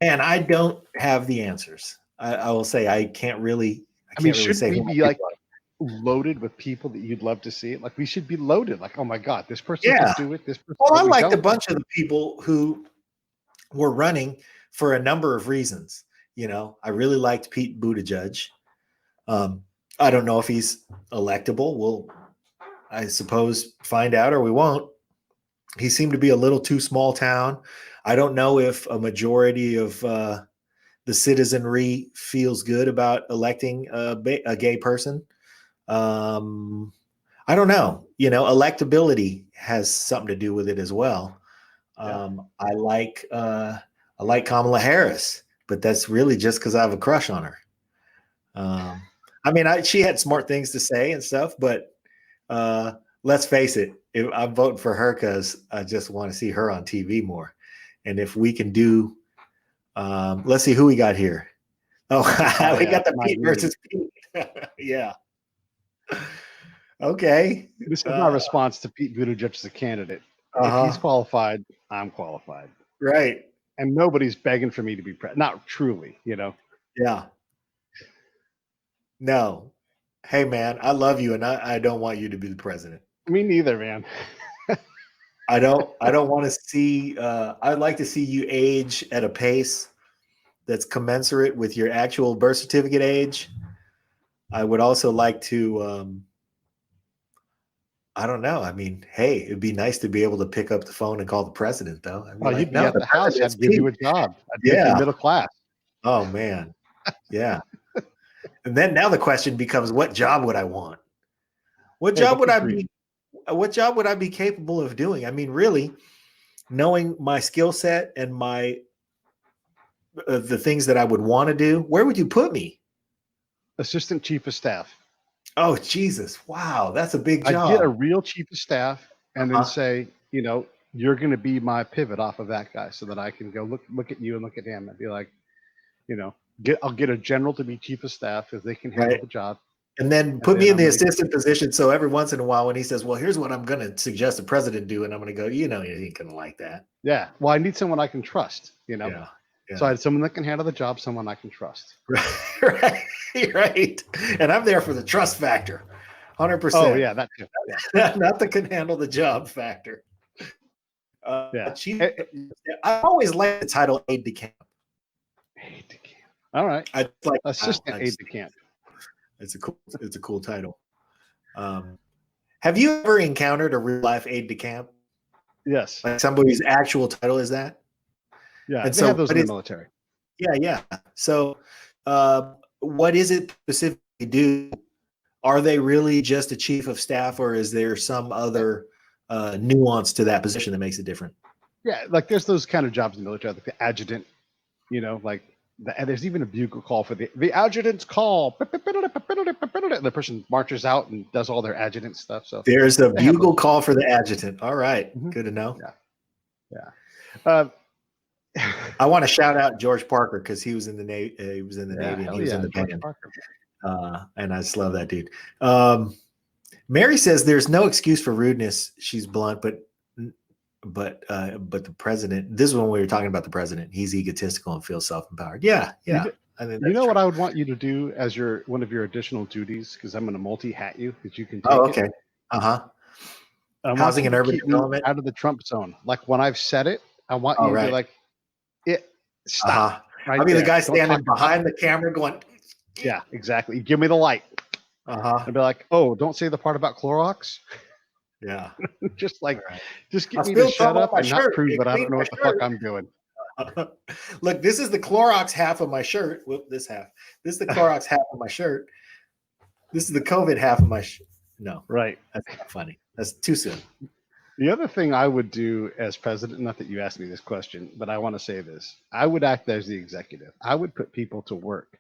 S5: And I don't have the answers. I will say I can't really. I can't really
S4: should
S5: say
S4: we
S5: who my
S4: be like
S5: people are.
S4: loaded with people that you'd love to see it? Like we should be loaded. Like, oh my God, this person
S5: Yeah.
S4: can do it. This person.
S5: Well, I
S4: we
S5: liked a
S4: don't.
S5: bunch of the people who were running for a number of reasons. You know, I really liked Pete Buttigieg. I don't know if he's electable. We'll, I suppose, find out, or we won't. He seemed to be a little too small town. I don't know if a majority of the citizenry feels good about electing a gay person. I don't know. You know, electability has something to do with it as well. I like Kamala Harris, but that's really just because I have a crush on her. I mean, she had smart things to say and stuff, but let's face it, I'm voting for her because I just want to see her on TV more. And if we can do, let's see who we got here. Oh, we got the Pete versus Pete. Yeah. Okay.
S4: This is my response to Pete Buttigieg as a candidate. If he's qualified, I'm qualified.
S5: Right.
S4: And nobody's begging for me to be president. Not truly, you know.
S5: Yeah. No. Hey, man, I love you, and I don't want you to be the president.
S4: Me neither, man.
S5: I don't want to see. I'd like to see you age at a pace that's commensurate with your actual birth certificate age. I would also like to. I don't know. I mean, hey, it'd be nice to be able to pick up the phone and call the president, though. I mean,
S4: You'd be at the house. I'd give you a job. I'd make you middle class.
S5: Oh man, yeah. And then now the question becomes, what job would I want? What job would I be? What job would I be capable of doing? I mean, really, knowing my skill set and my the things that I would want to do, where would you put me?
S4: Assistant chief of staff.
S5: Oh, Jesus. Wow. That's a big job.
S4: I'd get a real chief of staff and then say, you know, you're going to be my pivot off of that guy so that I can go look at you and look at him and be like, you know, I'll get a general to be chief of staff because they can handle the job.
S5: And then put me in the assistant position. So every once in a while when he says, well, here's what I'm going to suggest the president do. And I'm going to go, you know, he ain't going to like that.
S4: Yeah. Well, I need someone I can trust, you know.
S5: Yeah.
S4: So I had someone that can handle the job, someone I can trust.
S5: Right. And I'm there for the trust factor. 100%.
S4: Oh, yeah, that too. Yeah.
S5: Not the can handle the job factor.
S4: Yeah.
S5: I always like the title aide de camp.
S4: Aide de camp. All right.
S5: I like
S4: assistant aide de camp.
S5: It's a cool title. Have you ever encountered a real life aide de camp?
S4: Yes.
S5: Like somebody's actual title is that?
S4: Yeah,
S5: and
S4: they
S5: so
S4: have those in the military.
S5: Yeah. So what is it specifically do? Are they really just a chief of staff, or is there some other nuance to that position that makes it different?
S4: Yeah, like there's those kind of jobs in the military, like the adjutant, you know, like and there's even a bugle call for the adjutant's call. The person marches out and does all their adjutant stuff. So
S5: there's a bugle call for the adjutant. All right. Mm-hmm. Good to know.
S4: Yeah.
S5: I want to shout out George Parker because he was in the Navy. He was in the Navy and he was in the band. And I just love that dude. Mary says there's no excuse for rudeness. She's blunt, but the president. This is when we were talking about the president. He's egotistical and feels self-empowered. Yeah.
S4: I think you know what I would want you to do as one of your additional duties, because I'm going to multi-hat you because you can. Take
S5: okay. Housing and urban development
S4: out of the Trump zone. Like when I've said it, I want you to be like, stop. Right,
S5: I'll be the guy standing behind the camera going.
S4: Yeah, exactly. Give me the light. And be like, oh, don't say the part about Clorox.
S5: Yeah.
S4: just get me to shut up and not prove that I don't know what the fuck I'm doing.
S5: Look, this is the Clorox half of my shirt. Whoop, this half. This is the Clorox half of my shirt. This is the COVID half of my shirt. No.
S4: Right.
S5: That's not funny. That's too soon.
S4: The other thing I would do as president, not that you asked me this question, but I want to say this. I would act as the executive. I would put people to work.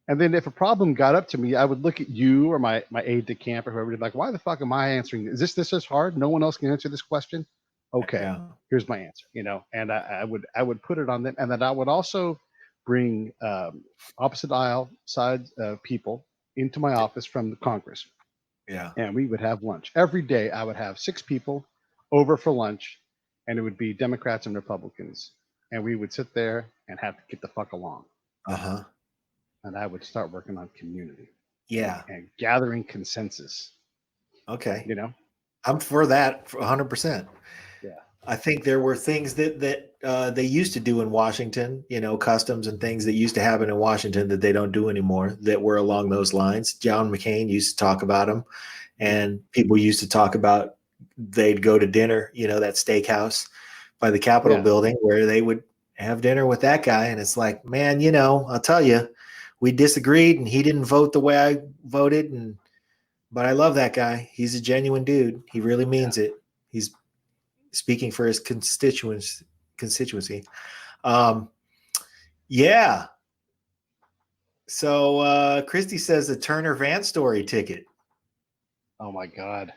S4: And then if a problem got up to me, I would look at you or my aide de camp or whoever, like, why the fuck am I answering? Is this is hard? No one else can answer this question? Okay, here's my answer, you know, and I would put it on them. And then I would also bring opposite aisle side people into my office from the Congress.
S5: Yeah.
S4: And we would have lunch. Every day I would have 6 people over for lunch, and it would be Democrats and Republicans, and we would sit there and have to get the fuck along.
S5: Uh-huh.
S4: And I would start working on community
S5: Yeah.
S4: and gathering consensus.
S5: Okay.
S4: You know,
S5: I'm for that for 100%.
S4: Yeah.
S5: I think there were things that they used to do in Washington, customs and things that used to happen in Washington that they don't do anymore that were along those lines. John McCain used to talk about them, and people used to talk about they'd go to dinner, that steakhouse by the Capitol building where they would have dinner with that guy. And it's like, man, I'll tell you, we disagreed and he didn't vote the way I voted. But I love that guy. He's a genuine dude. He really means it. He's speaking for his constituency. Yeah. So Christy says the Turner Van Story ticket.
S4: Oh my God.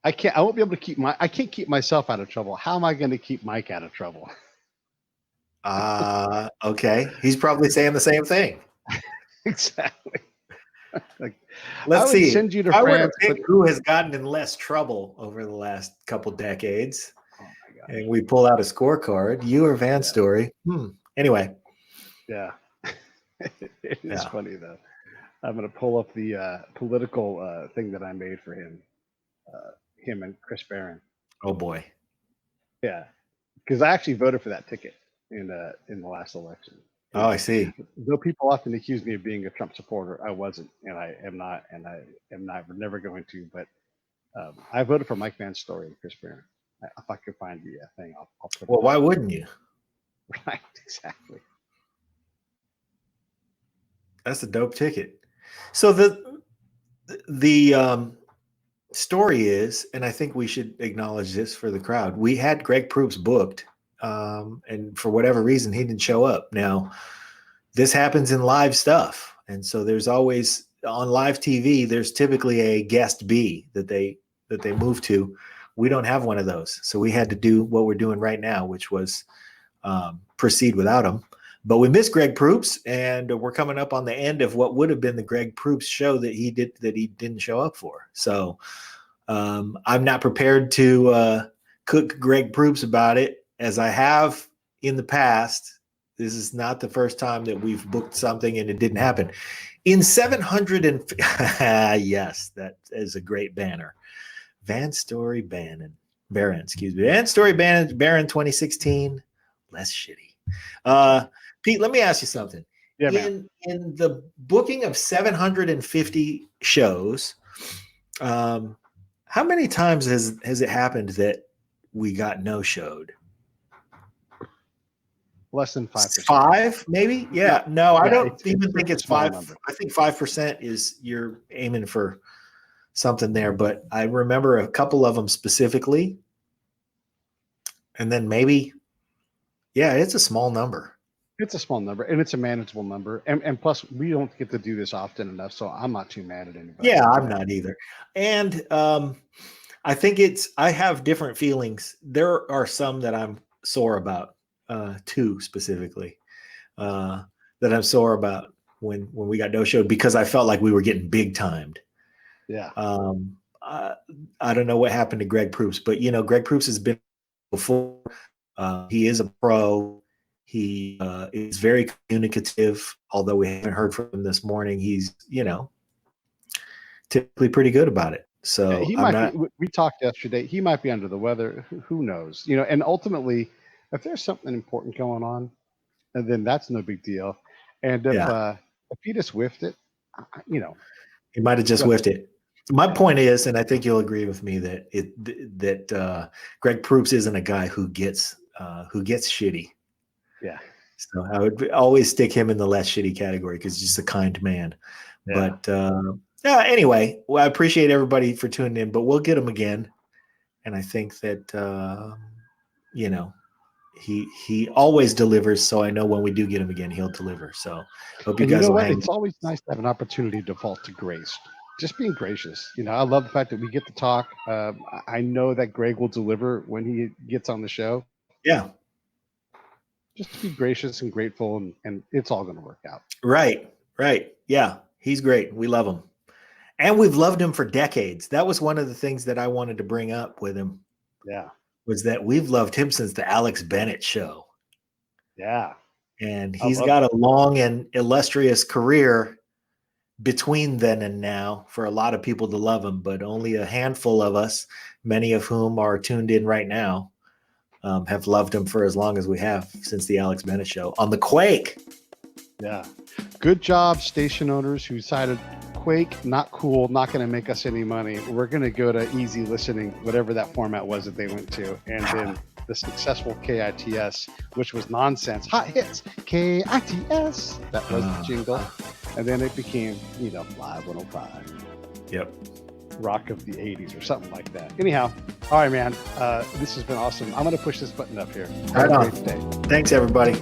S4: I won't be able to I can't keep myself out of trouble. How am I going to keep Mike out of trouble?
S5: Okay. He's probably saying the same thing.
S4: Exactly. Like,
S5: let's see.
S4: Send you to
S5: I
S4: France,
S5: would pick who has gotten in less trouble over the last couple decades.
S4: Oh my God.
S5: And we pull out a scorecard. You or Van Story. Anyway.
S4: Yeah. It is funny though. I'm going to pull up the political thing that I made for him. Him and Chris Barron.
S5: Oh boy.
S4: Yeah. Because I actually voted for that ticket in the last election.
S5: Oh, I see.
S4: Though people often accuse me of being a Trump supporter, I wasn't, and I am not, and I am never going to. But I voted for Mike Van Story and Chris Barron. If I could find the thing, I'll put it.
S5: Well, why wouldn't you?
S4: Right, exactly.
S5: That's a dope ticket. So the story is, and I think we should acknowledge this for the crowd. We had Greg Proops booked. And for whatever reason, he didn't show up. Now, this happens in live stuff. And so there's always on live TV, there's typically a guest B that they move to. We don't have one of those. So we had to do what we're doing right now, which was proceed without him. But we missed Greg Proops, and we're coming up on the end of what would have been the Greg Proops show that he didn't show up for. So I'm not prepared to cook Greg Proops about it. As I have in the past. This is not the first time that we've booked something and it didn't happen. In 700 and yes, that is a great banner. Van Story Barron, excuse me. Van Story Barron 2016, less shitty. Pete, let me ask you something.
S4: Yeah, man.
S5: In the booking of 750 shows, how many times has it happened that we got no-showed?
S4: Less than 5%.
S5: 5, maybe? Yeah. No, I don't even think it's 5.
S4: Number.
S5: I think 5% is you're aiming for something there. But I remember a couple of them specifically. And then maybe, it's a small number.
S4: It's a small number, and it's a manageable number. And plus, we don't get to do this often enough, so I'm not too mad at anybody.
S5: Yeah, I'm not either. And I think I have different feelings. There are some that I'm sore about. 2 specifically that I'm sore about when we got no-showed because I felt like we were getting big timed.
S4: Yeah.
S5: I don't know what happened to Greg Proops, but Greg Proops has been before. He is a pro. He is very communicative. Although we haven't heard from him this morning, he's typically pretty good about it. So
S4: he might. We talked yesterday. He might be under the weather. Who knows? And ultimately, if there's something important going on, and then that's no big deal. And if he just whiffed it,
S5: he might have just whiffed it. My point is, and I think you'll agree with me that Greg Proops isn't a guy who gets shitty.
S4: Yeah.
S5: So I would always stick him in the less shitty category because he's just a kind man. Yeah. But anyway, well, I appreciate everybody for tuning in, but we'll get him again. And I think that he always delivers. So I know when we do get him again, he'll deliver. So hope you guys will hang.
S4: It's always nice to have an opportunity to default to grace. Just being gracious. I love the fact that we get to talk. I know that Greg will deliver when he gets on the show.
S5: Yeah.
S4: Just to be gracious and grateful, and it's all going to work out.
S5: Right. Yeah, he's great. We love him. And we've loved him for decades. That was one of the things that I wanted to bring up with him.
S4: Yeah.
S5: was that we've loved him since the Alex Bennett show.
S4: Yeah.
S5: And
S4: I
S5: he's
S4: love
S5: got a long and illustrious career between then and now for a lot of people to love him, but only a handful of us, many of whom are tuned in right now, have loved him for as long as we have since the Alex Bennett show on the Quake.
S4: Yeah. Good job, station owners who decided Quake, not cool, not going to make us any money. We're going to go to easy listening, whatever that format was that they went to. And then the successful KITS, which was nonsense. Hot hits, KITS. That was the jingle. And then it became, Live 105.
S5: Yep.
S4: Rock of the 80s or something like that. Anyhow, all right, man. This has been awesome. I'm going to push this button up here.
S5: Right
S4: Have a
S5: on.
S4: great day.
S5: Thanks, everybody.